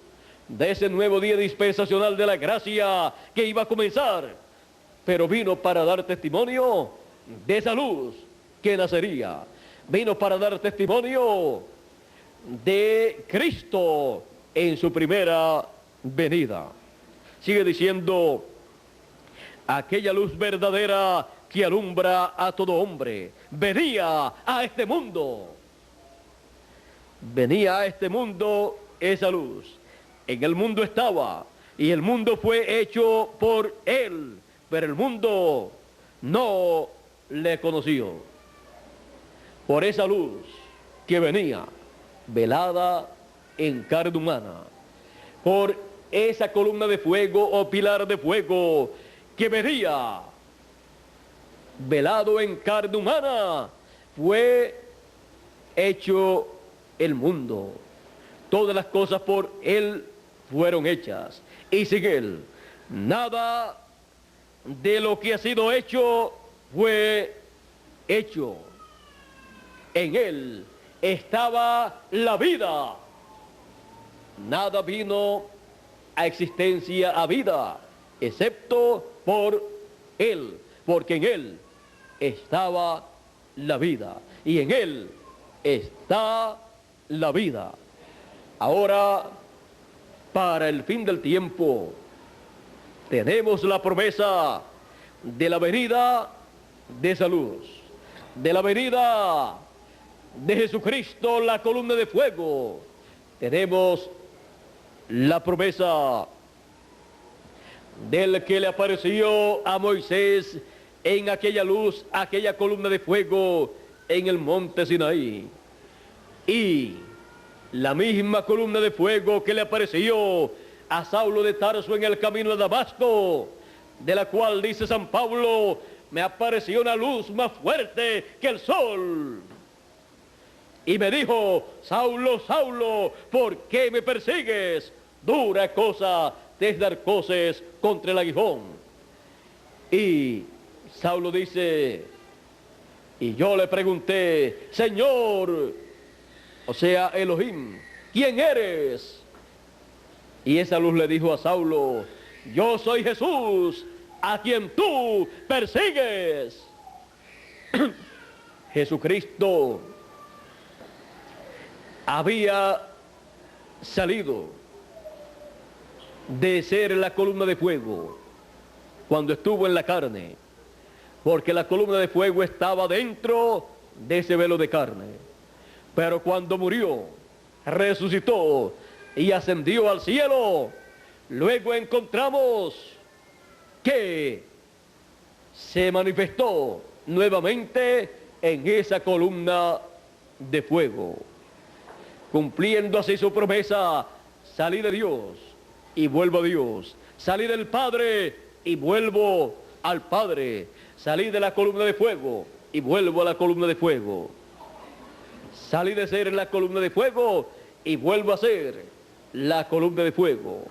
de ese nuevo día dispensacional de la gracia que iba a comenzar, pero vino para dar testimonio de esa luz que nacería. vino para dar testimonio de Cristo en su primera venida. Sigue diciendo, aquella luz verdadera que alumbra a todo hombre, venía a este mundo. Venía a este mundo esa luz. En el mundo estaba, y el mundo fue hecho por él, pero el mundo no le conoció. Por esa luz que venía, velada en carne humana, por esa columna de fuego o pilar de fuego que venía, velado en carne humana, fue hecho el mundo. Todas las cosas por él fueron hechas, y sin él nada de lo que ha sido hecho fue hecho. En él estaba la vida. Nada vino a existencia, a vida, excepto por él, porque en él estaba la vida, y en él está la vida. Ahora, para el fin del tiempo, tenemos la promesa de la venida de esa luz, de la venida de Jesucristo, la columna de fuego. Tenemos la promesa del que le apareció a Moisés en aquella luz, aquella columna de fuego en el monte Sinaí. Y la misma columna de fuego que le apareció a Saulo de Tarso en el camino de Damasco, de la cual dice San Pablo, me apareció una luz más fuerte que el sol. Y me dijo, Saulo, Saulo, ¿por qué me persigues? Dura cosa te es dar coces contra el aguijón. Y Saulo dice, y yo le pregunté, Señor, o sea, Elohim, ¿quién eres? Y esa luz le dijo a Saulo, yo soy Jesús, a quien tú persigues. Jesucristo había salido de ser la columna de fuego cuando estuvo en la carne, porque la columna de fuego estaba dentro de ese velo de carne. Pero cuando murió, resucitó y ascendió al cielo, luego encontramos que se manifestó nuevamente en esa columna de fuego, cumpliendo así su promesa, salí de Dios y vuelvo a Dios, salí del Padre y vuelvo al Padre, salí de la columna de fuego y vuelvo a la columna de fuego, salí de ser la columna de fuego y vuelvo a ser la columna de fuego.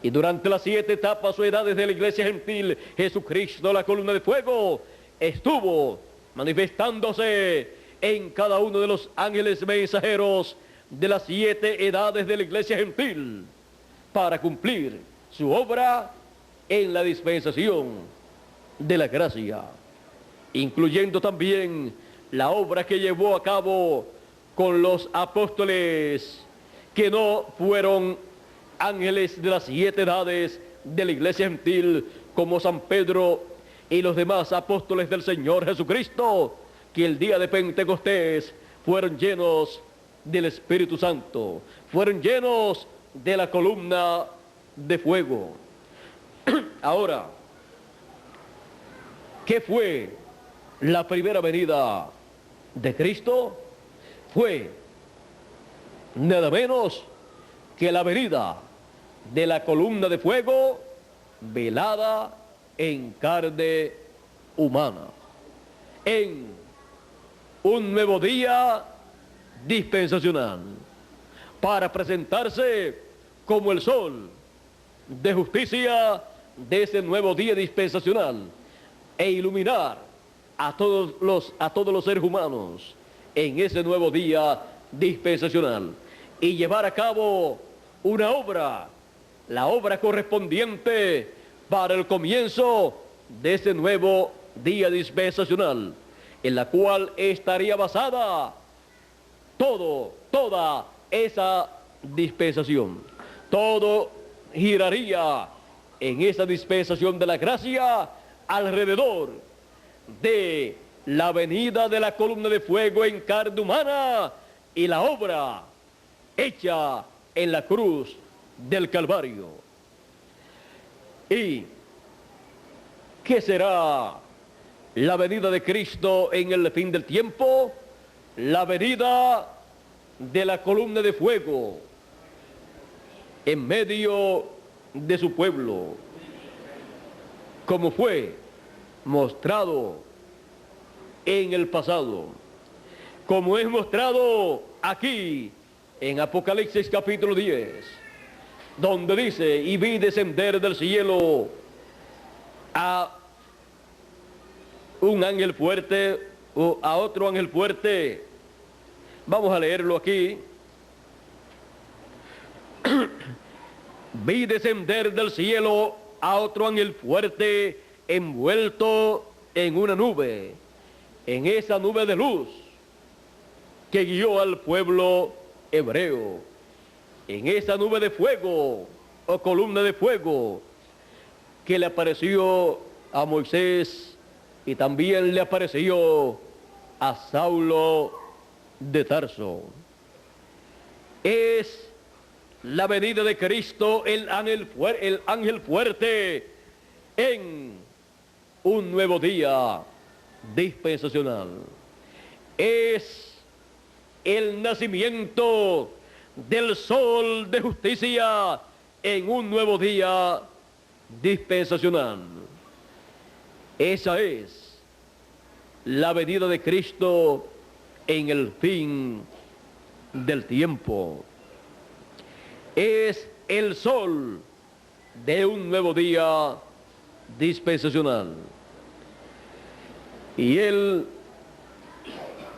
Y durante las 7 etapas o edades de la iglesia gentil, Jesucristo, la columna de fuego, estuvo manifestándose en cada uno de los ángeles mensajeros de las 7 edades de la iglesia gentil para cumplir su obra en la dispensación de la gracia, incluyendo también la obra que llevó a cabo con los apóstoles que no fueron ángeles de las 7 edades de la iglesia gentil, como San Pedro y los demás apóstoles del Señor Jesucristo, que el día de Pentecostés fueron llenos del Espíritu Santo, fueron llenos de la columna de fuego. Ahora, ¿qué fue la primera venida de Cristo? Fue nada menos que la venida de la columna de fuego velada en carne humana, en un nuevo día dispensacional, para presentarse como el sol de justicia de ese nuevo día dispensacional e iluminar a todos los seres humanos en ese nuevo día dispensacional y llevar a cabo una obra, la obra correspondiente para el comienzo de ese nuevo día dispensacional, en la cual estaría basada toda esa dispensación. Todo giraría en esa dispensación de la gracia alrededor de la venida de la columna de fuego en carne humana y la obra hecha en la cruz del Calvario. ¿Y qué será la venida de Cristo en el fin del tiempo? La venida de la columna de fuego en medio de su pueblo, como fue mostrado en el pasado, como es mostrado aquí en Apocalipsis capítulo 10, donde dice: y vi descender del cielo a un ángel fuerte, o a otro ángel fuerte. Vamos a leerlo aquí. Vi descender del cielo a otro ángel fuerte, envuelto en una nube, en esa nube de luz que guió al pueblo hebreo, en esa nube de fuego o columna de fuego que le apareció a Moisés y también le apareció a Saulo de Tarso. Es la venida de Cristo, el ángel fuerte, en un nuevo día dispensacional. Es el nacimiento del sol de justicia en un nuevo día dispensacional. Esa es la venida de Cristo en el fin del tiempo. Es el sol de un nuevo día dispensacional. Y Él,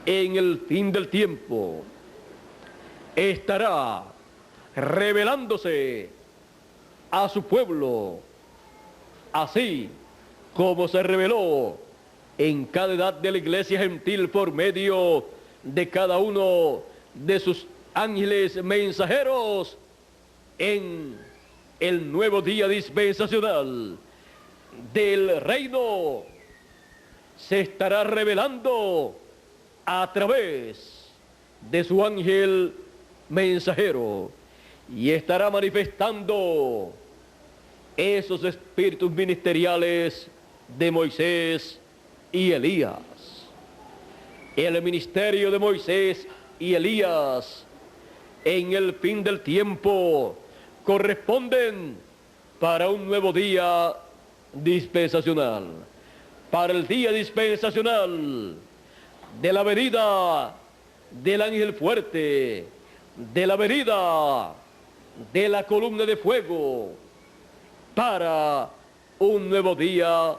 en el fin del tiempo, estará revelándose a su pueblo, así como se reveló en cada edad de la iglesia gentil por medio de cada uno de sus ángeles mensajeros en el nuevo día dispensacional del reino. Se estará revelando a través de su ángel mensajero y estará manifestando esos espíritus ministeriales de Moisés y Elías. El ministerio de Moisés y Elías en el fin del tiempo corresponden para un nuevo día dispensacional, para el día dispensacional de la venida del ángel fuerte, de la venida de la columna de fuego, para un nuevo día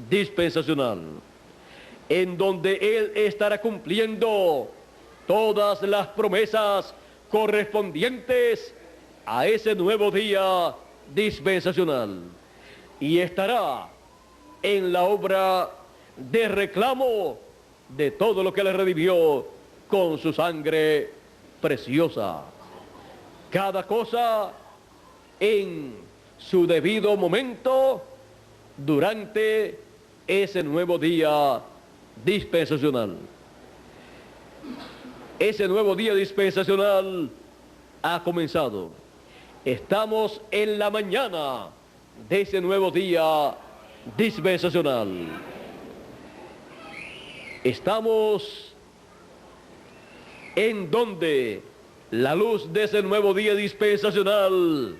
dispensacional, en donde Él estará cumpliendo todas las promesas correspondientes a ese nuevo día dispensacional, y estará en la obra de reclamo de todo lo que le redimió con su sangre preciosa. Cada cosa en su debido momento durante ese nuevo día dispensacional. Ese nuevo día dispensacional ha comenzado. Estamos en la mañana de ese nuevo día dispensacional. Estamos en donde la luz de ese nuevo día dispensacional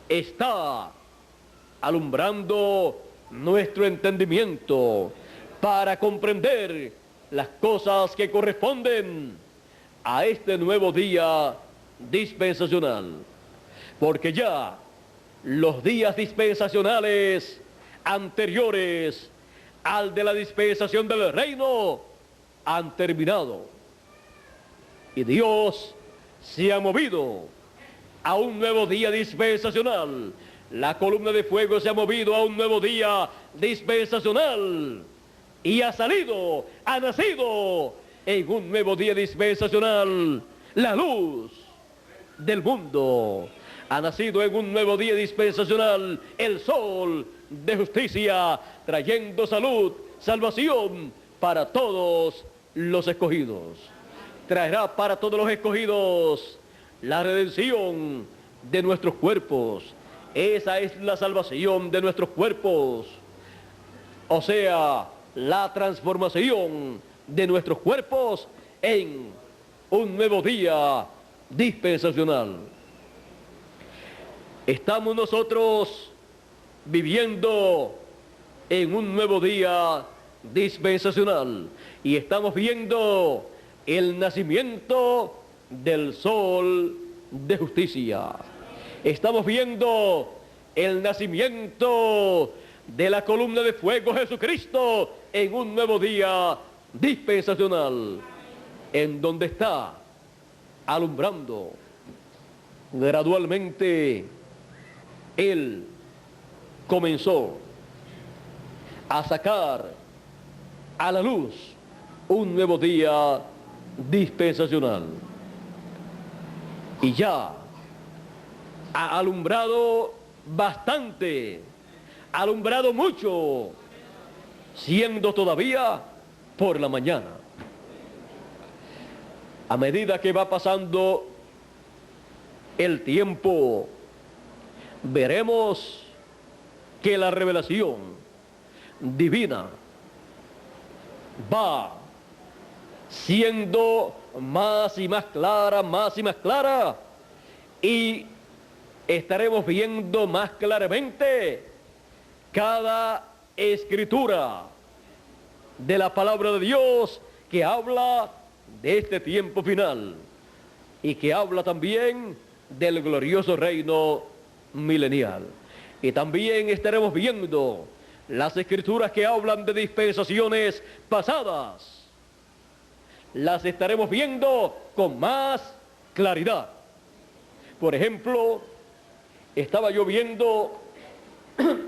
está alumbrando nuestro entendimiento para comprender las cosas que corresponden a este nuevo día dispensacional. Porque ya los días dispensacionales anteriores al de la dispensación del reino han terminado. Y Dios se ha movido a un nuevo día dispensacional. La columna de fuego se ha movido a un nuevo día dispensacional. y ha nacido en un nuevo día dispensacional, la luz del mundo. Ha nacido en un nuevo día dispensacional el sol de justicia, trayendo salud, salvación para todos los escogidos. Traerá para todos los escogidos la redención de nuestros cuerpos. Esa es la salvación de nuestros cuerpos. O sea, la transformación de nuestros cuerpos en un nuevo día dispensacional. Estamos nosotros viviendo en un nuevo día dispensacional y estamos viendo el nacimiento del sol de justicia. Estamos viendo el nacimiento de la columna de fuego Jesucristo en un nuevo día dispensacional, en donde está alumbrando gradualmente. Él comenzó a sacar a la luz un nuevo día dispensacional y ya ha alumbrado bastante, ha alumbrado mucho, siendo todavía por la mañana. A medida que va pasando el tiempo, veremos que la revelación divina va siendo más y más clara, y estaremos viendo más claramente cada escritura de la palabra de Dios que habla de este tiempo final y que habla también del glorioso reino milenial. Y también estaremos viendo las escrituras que hablan de dispensaciones pasadas. Las estaremos viendo con más claridad. Por ejemplo, estaba yo viendo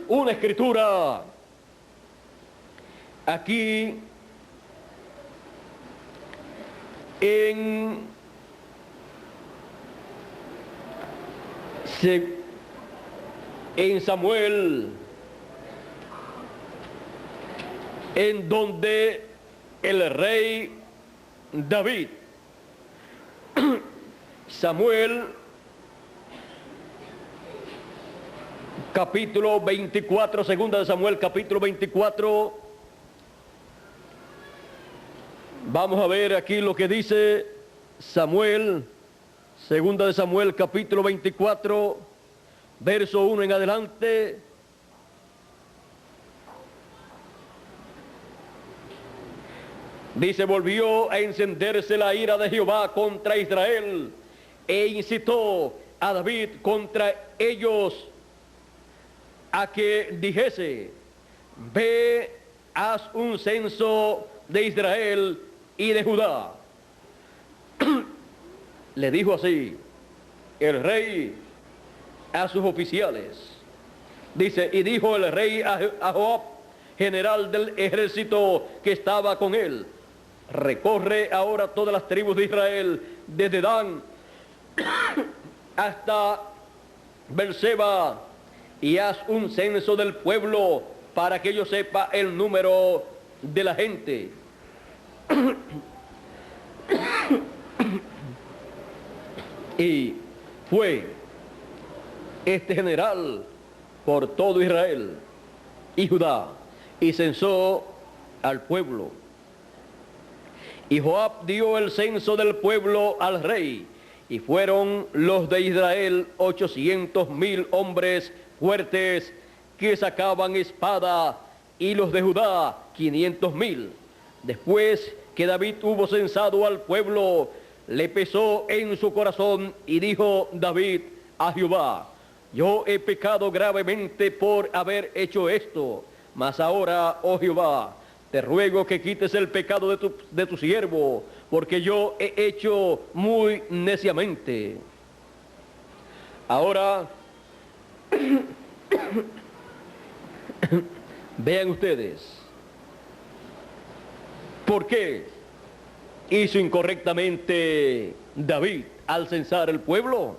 una escritura aquí en Samuel, en donde el rey David, Samuel capítulo 24, segunda de Samuel capítulo 24, vamos a ver aquí lo que dice Samuel, segunda de Samuel capítulo 24, verso 1 en adelante. Dice: volvió a encenderse la ira de Jehová contra Israel e incitó a David contra ellos a que dijese: ve, haz un censo de Israel y de Judá. Le dijo así el rey a sus oficiales. Dice: y dijo el rey a Joab, general del ejército que estaba con él: recorre ahora todas las tribus de Israel, desde Dan hasta Beerseba, y haz un censo del pueblo para que yo sepa el número de la gente. Y fue este general por todo Israel y Judá y censó al pueblo. Y Joab dio el censo del pueblo al rey, y fueron los de Israel 800,000 hombres fuertes que sacaban espada, y los de Judá 500,000. Después que David hubo censado al pueblo, le pesó en su corazón, y dijo David a Jehová: yo he pecado gravemente por haber hecho esto, mas ahora, oh Jehová, te ruego que quites el pecado de tu siervo, porque yo he hecho muy neciamente. Ahora, vean ustedes ¿Por qué hizo incorrectamente David al censar el pueblo?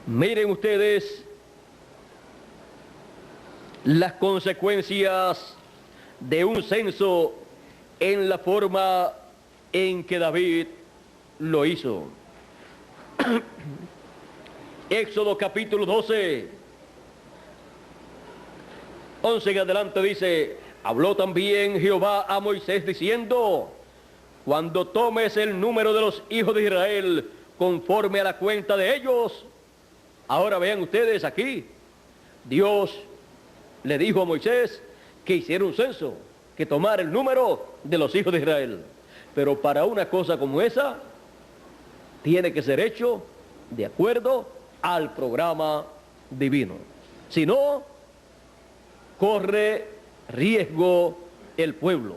Miren ustedes las consecuencias de un censo en la forma en que David lo hizo. Éxodo capítulo 12, 11 en adelante dice: habló también Jehová a Moisés diciendo: cuando tomes el número de los hijos de Israel conforme a la cuenta de ellos. Ahora vean ustedes aquí, Dios le dijo a Moisés que hiciera un censo, que tomara el número de los hijos de Israel. Pero para una cosa como esa, tiene que ser hecho de acuerdo al programa divino. Si no, corre riesgo el pueblo.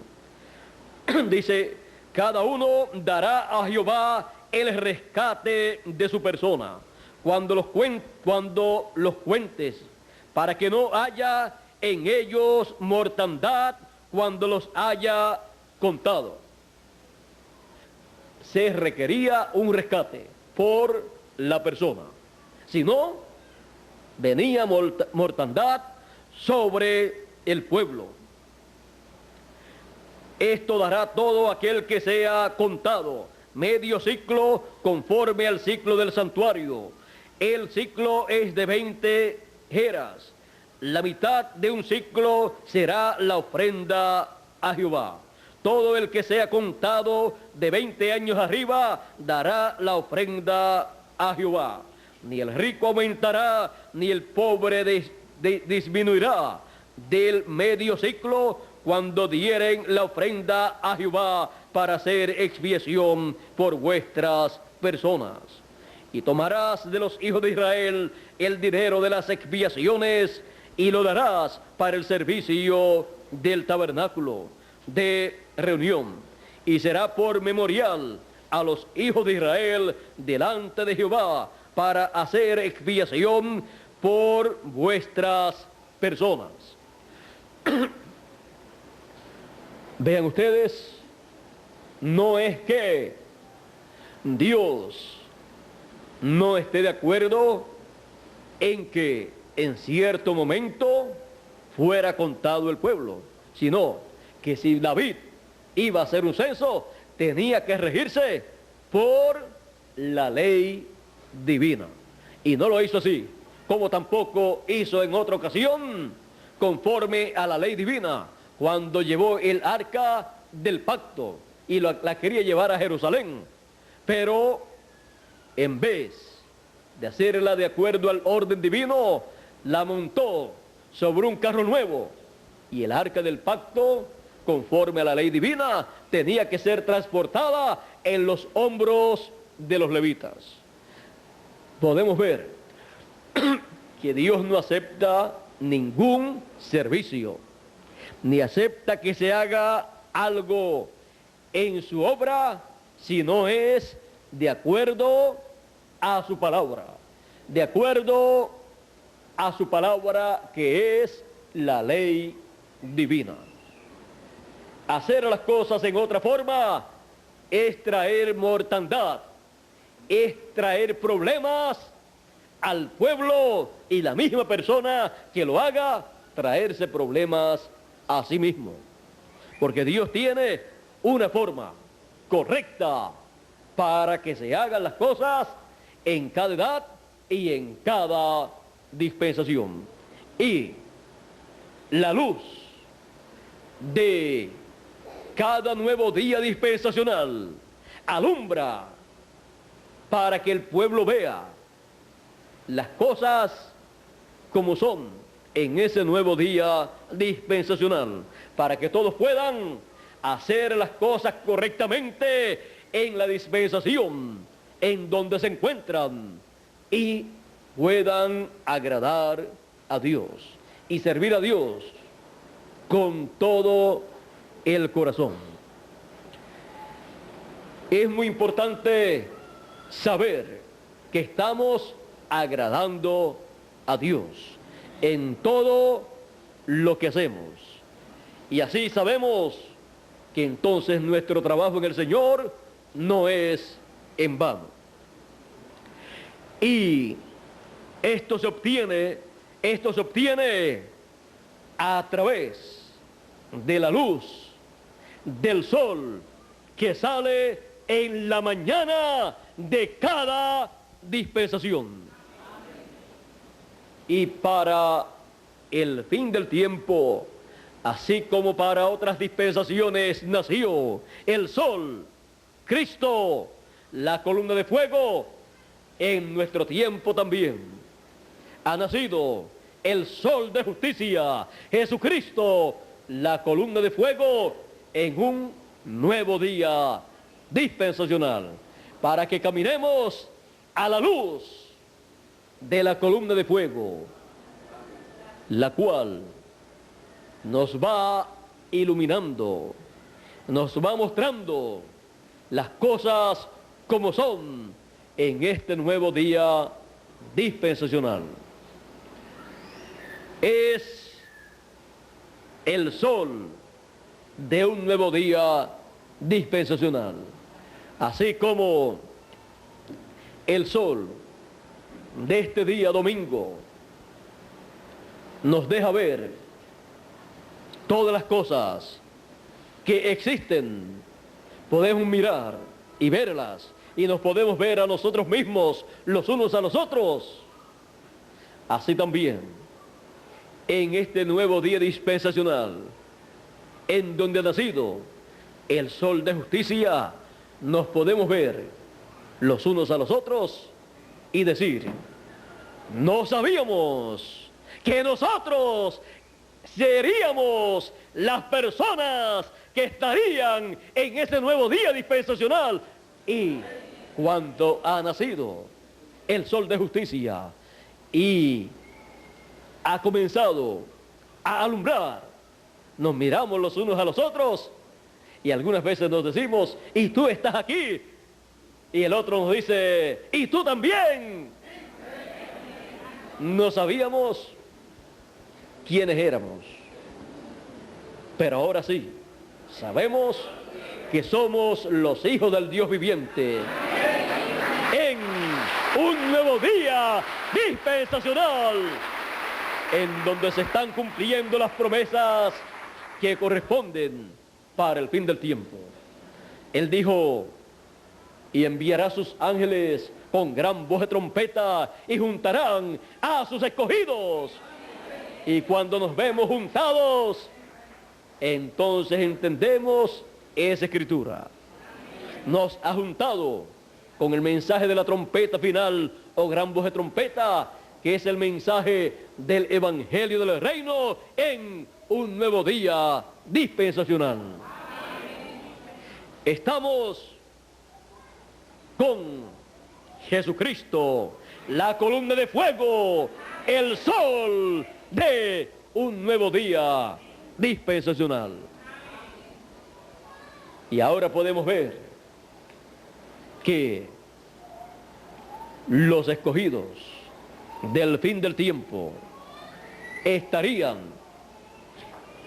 Dice: cada uno dará a Jehová el rescate de su persona cuando los cuentes, para que no haya en ellos mortandad cuando los haya contado. Se requería un rescate por la persona. Si no, venía mortandad sobre el pueblo. Esto dará todo aquel que sea contado, medio ciclo conforme al ciclo del santuario. El ciclo es de 20 geras. La mitad de un ciclo será la ofrenda a Jehová. Todo el que sea contado de 20 años arriba dará la ofrenda a Jehová. Ni el rico aumentará, ni el pobre disminuirá del medio ciclo cuando dieren la ofrenda a Jehová para hacer expiación por vuestras personas. Y tomarás de los hijos de Israel el dinero de las expiaciones y lo darás para el servicio del tabernáculo de reunión, y será por memorial a los hijos de Israel delante de Jehová para hacer expiación por vuestras personas. Vean ustedes, no es que Dios no esté de acuerdo en que en cierto momento fuera contado el pueblo, sino que si David iba a hacer un censo, tenía que regirse por la ley divina. Y no lo hizo así, como tampoco hizo en otra ocasión conforme a la ley divina, cuando llevó el arca del pacto y la quería llevar a Jerusalén. Pero en vez de hacerla de acuerdo al orden divino, la montó sobre un carro nuevo, y el arca del pacto, conforme a la ley divina, tenía que ser transportada en los hombros de los levitas. Podemos ver que Dios no acepta ningún servicio, ni acepta que se haga algo en su obra si no es de acuerdo a su palabra, de acuerdo a su palabra, que es la ley divina. Hacer las cosas en otra forma es traer mortandad, es traer problemas al pueblo, y la misma persona que lo haga, traerse problemas a sí mismo. Porque Dios tiene una forma correcta para que se hagan las cosas en cada edad y en cada dispensación. Y la luz de cada nuevo día dispensacional alumbra para que el pueblo vea las cosas como son en ese nuevo día dispensacional, para que todos puedan hacer las cosas correctamente en la dispensación en donde se encuentran, y puedan agradar a Dios y servir a Dios con todo el corazón. Es muy importante saber que estamos agradando a Dios en todo lo que hacemos, y así sabemos que entonces nuestro trabajo en el Señor no es en vano. Y esto se obtiene a través de la luz del sol que sale en la mañana de cada dispensación. Y para el fin del tiempo, así como para otras dispensaciones, nació el sol, Cristo, la columna de fuego. En nuestro tiempo también ha nacido el sol de justicia, Jesucristo, la columna de fuego, en un nuevo día dispensacional, para que caminemos a la luz de la columna de fuego, la cual nos va iluminando, nos va mostrando las cosas como son en este nuevo día dispensacional. Es el sol de un nuevo día dispensacional, así como el sol de este día domingo nos deja ver todas las cosas que existen. Podemos mirar y verlas, y nos podemos ver a nosotros mismos, los unos a los otros. Así también, en este nuevo día dispensacional, en donde ha nacido el sol de justicia, nos podemos ver los unos a los otros y decir: no sabíamos que nosotros seríamos las personas que estarían en ese nuevo día dispensacional. Y cuando ha nacido el sol de justicia y ha comenzado a alumbrar, nos miramos los unos a los otros y algunas veces nos decimos: y tú estás aquí. Y el otro nos dice: y tú también. No sabíamos quiénes éramos, pero ahora sí sabemos que somos los hijos del Dios viviente en un nuevo día dispensacional, en donde se están cumpliendo las promesas que corresponden para el fin del tiempo. Él dijo: y enviará a sus ángeles con gran voz de trompeta y juntarán a sus escogidos. Y cuando nos vemos juntados, entonces entendemos esa escritura. Nos ha juntado con el mensaje de la trompeta final o gran voz de trompeta, que es el mensaje del evangelio del reino en un nuevo día dispensacional. Estamos con Jesucristo, la columna de fuego, el sol de un nuevo día dispensacional. Y ahora podemos ver que los escogidos del fin del tiempo estarían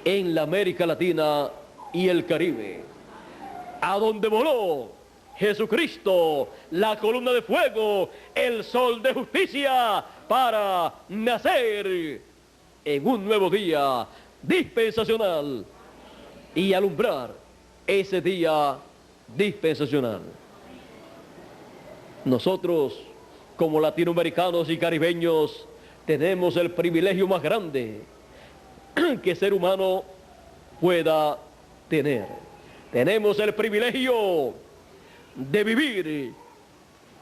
en la América Latina y el Caribe, a donde voló Jesucristo, la columna de fuego, el sol de justicia, para nacer en un nuevo día dispensacional y alumbrar ese día dispensacional. Nosotros, como latinoamericanos y caribeños, tenemos el privilegio más grande que ser humano pueda tener. Tenemos el privilegio de vivir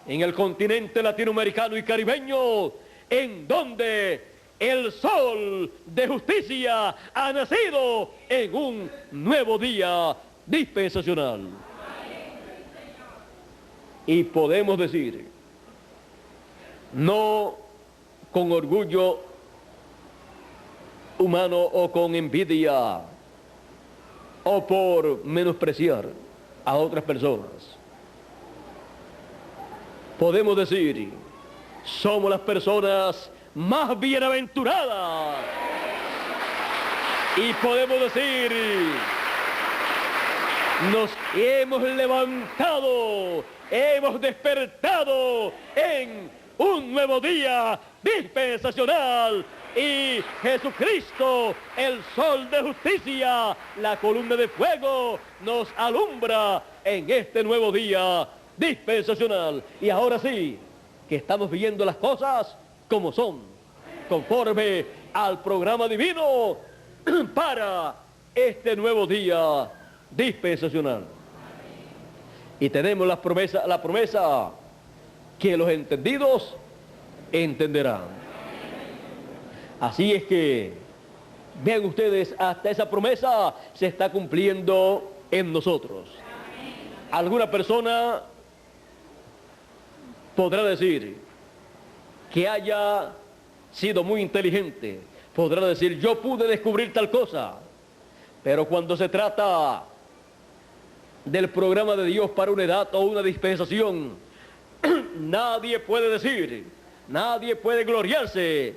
en el continente latinoamericano y caribeño, en donde el sol de justicia ha nacido en un nuevo día dispensacional. Y podemos decir, no con orgullo humano o con envidia o por menospreciar a otras personas, podemos decir: somos las personas más bienaventuradas. Y podemos decir: nos hemos levantado, hemos despertado en un nuevo día dispensacional. Y Jesucristo, el sol de justicia, la columna de fuego, nos alumbra en este nuevo día dispensacional. Y ahora sí, que estamos viendo las cosas como son, conforme al programa divino para este nuevo día dispensacional. Y tenemos la promesa que los entendidos entenderán. Así es que, vean ustedes, hasta esa promesa se está cumpliendo en nosotros. Alguna persona podrá decir que haya sido muy inteligente, podrá decir, yo pude descubrir tal cosa, pero cuando se trata del programa de Dios para una edad o una dispensación, nadie puede decir, nadie puede gloriarse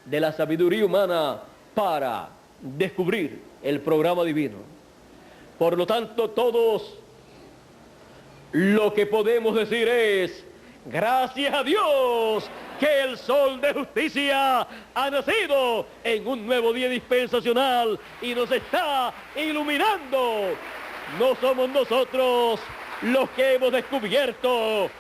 de la sabiduría humana para descubrir el programa divino. Por lo tanto, todos lo que podemos decir es, gracias a Dios que el sol de justicia ha nacido en un nuevo día dispensacional y nos está iluminando. No somos nosotros los que hemos descubierto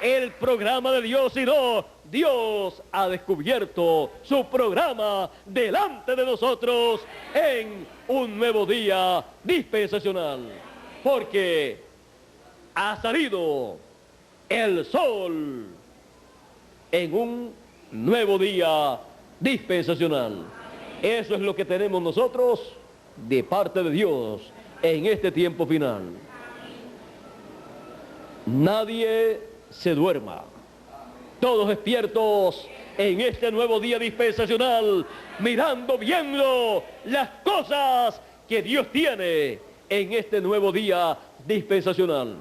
el programa de Dios, sino Dios ha descubierto su programa delante de nosotros en un nuevo día dispensacional, porque ha salido el sol en un nuevo día dispensacional. Eso es lo que tenemos nosotros de parte de Dios en este tiempo final. Nadie se duerma, todos despiertos en este nuevo día dispensacional, mirando, viendo las cosas que Dios tiene en este nuevo día dispensacional.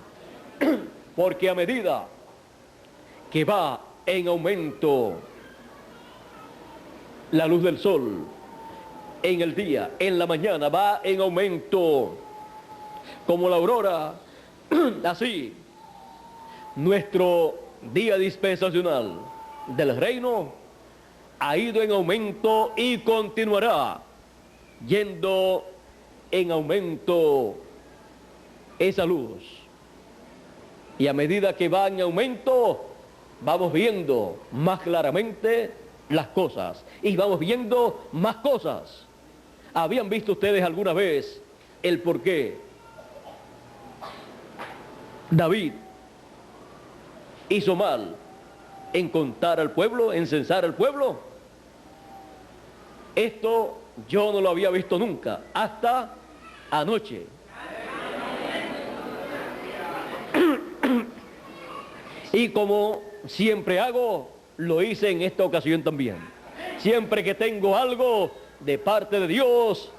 Porque a medida que va en aumento la luz del sol en el día, en la mañana va en aumento como la aurora, así nuestro día dispensacional del reino ha ido en aumento y continuará yendo en aumento esa luz. Y a medida que va en aumento, vamos viendo más claramente las cosas y vamos viendo más cosas. ¿Habían visto ustedes alguna vez el por qué David hizo mal en contar al pueblo, en censar al pueblo? Esto yo no lo había visto nunca, hasta anoche. Y como siempre hago, lo hice en esta ocasión también. Siempre que tengo algo de parte de Dios,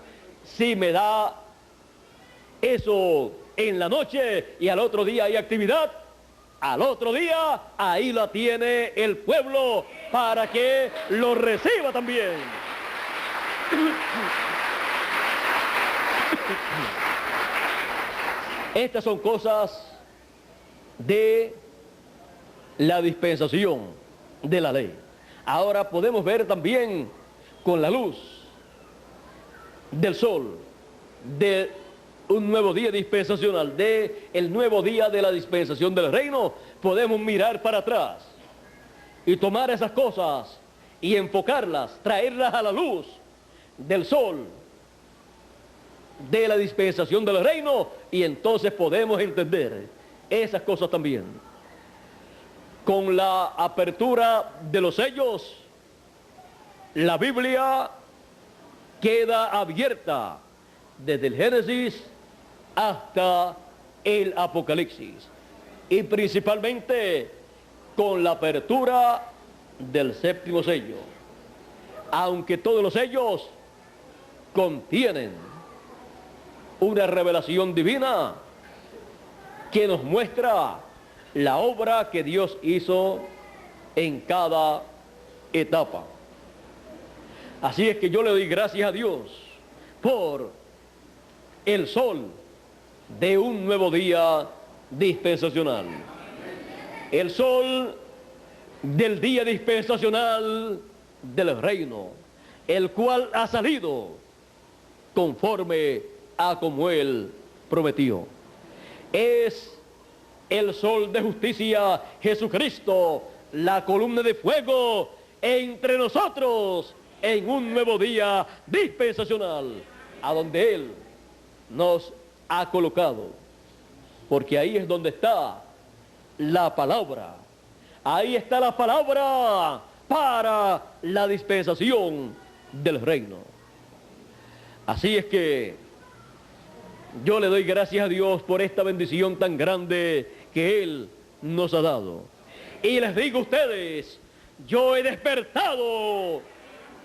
si me da eso en la noche y al otro día hay actividad, al otro día ahí la tiene el pueblo para que lo reciba también. Estas son cosas de la dispensación de la ley. Ahora podemos ver también con la luz del sol de un nuevo día dispensacional, de el nuevo día de la dispensación del reino, podemos mirar para atrás y tomar esas cosas y enfocarlas, traerlas a la luz del sol de la dispensación del reino, y entonces podemos entender esas cosas también. Con la apertura de los sellos, la Biblia queda abierta desde el Génesis hasta el Apocalipsis, y principalmente con la apertura del séptimo sello, aunque todos los sellos contienen una revelación divina que nos muestra la obra que Dios hizo en cada etapa. Así es que yo le doy gracias a Dios por el sol de un nuevo día dispensacional. El sol del día dispensacional del reino, el cual ha salido conforme a como Él prometió. Es el sol de justicia, Jesucristo, la columna de fuego entre nosotros en un nuevo día dispensacional, a donde Él nos ha colocado, porque ahí es donde está la palabra. Ahí está la palabra para la dispensación del reino. Así es que yo le doy gracias a Dios por esta bendición tan grande que Él nos ha dado. Y les digo a ustedes, yo he despertado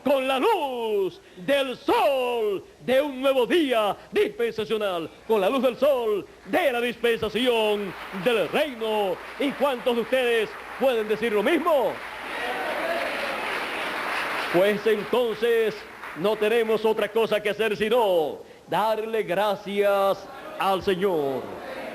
con la luz del sol de un nuevo día dispensacional, con la luz del sol de la dispensación del reino. ¿Y cuántos de ustedes pueden decir lo mismo? Pues entonces no tenemos otra cosa que hacer sino darle gracias al Señor.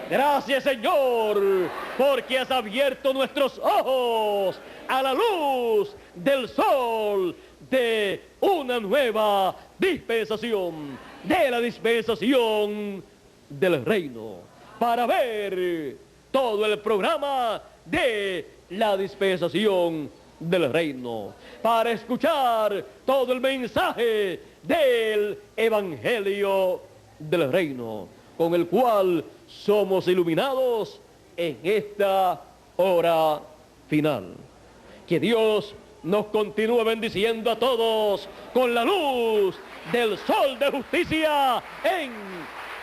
Gracias, Señor, porque has abierto nuestros ojos a la luz del sol de una nueva dispensación, de la dispensación del reino, para ver todo el programa de la dispensación del reino, para escuchar todo el mensaje del evangelio del reino, con el cual somos iluminados en esta hora final. Que Dios nos continúe bendiciendo a todos con la luz del sol de justicia en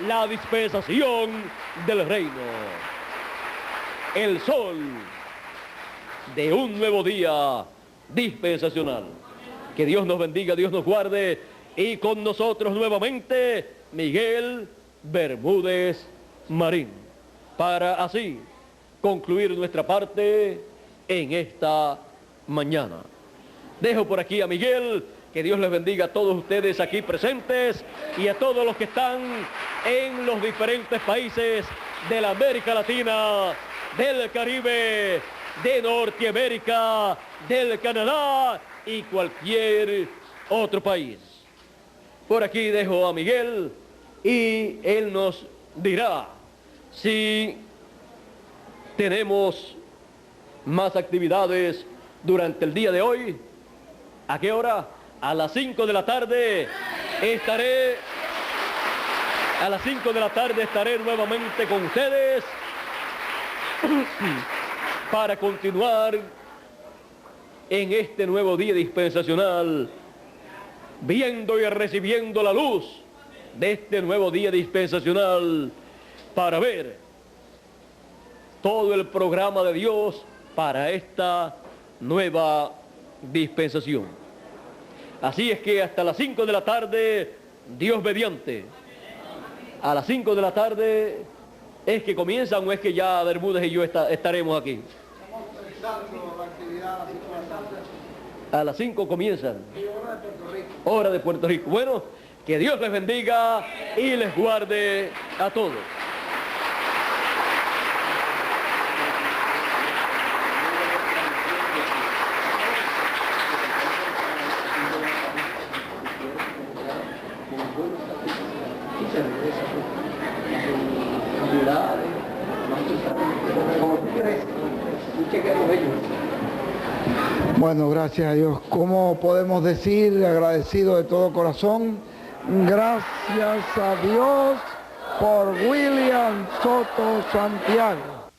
la dispensación del reino. El sol de un nuevo día dispensacional. Que Dios nos bendiga, Dios nos guarde, y con nosotros nuevamente Miguel Bermúdez Marín, para así concluir nuestra parte en esta mañana. Dejo por aquí a Miguel. Que Dios les bendiga a todos ustedes aquí presentes y a todos los que están en los diferentes países de la América Latina, del Caribe, de Norteamérica, del Canadá y cualquier otro país. Por aquí dejo a Miguel y él nos dirá si tenemos más actividades durante el día de hoy. ¿A qué hora? A las 5 de la tarde estaré nuevamente con ustedes para continuar en este nuevo día dispensacional, viendo y recibiendo la luz de este nuevo día dispensacional, para ver todo el programa de Dios para esta nueva dispensación. Así es que hasta las 5 de la tarde, Dios mediante, a las 5 de la tarde es que comienzan, o es que ya Bermúdez y yo estaremos aquí. Estamos comenzando la actividad a las 5 de la tarde. A las 5 comienzan. Y hora de Puerto Rico. Hora de Puerto Rico. Bueno, que Dios les bendiga y les guarde a todos. Bueno, gracias a Dios. ¿Cómo podemos decir, agradecido de todo corazón, gracias a Dios por William Soto Santiago?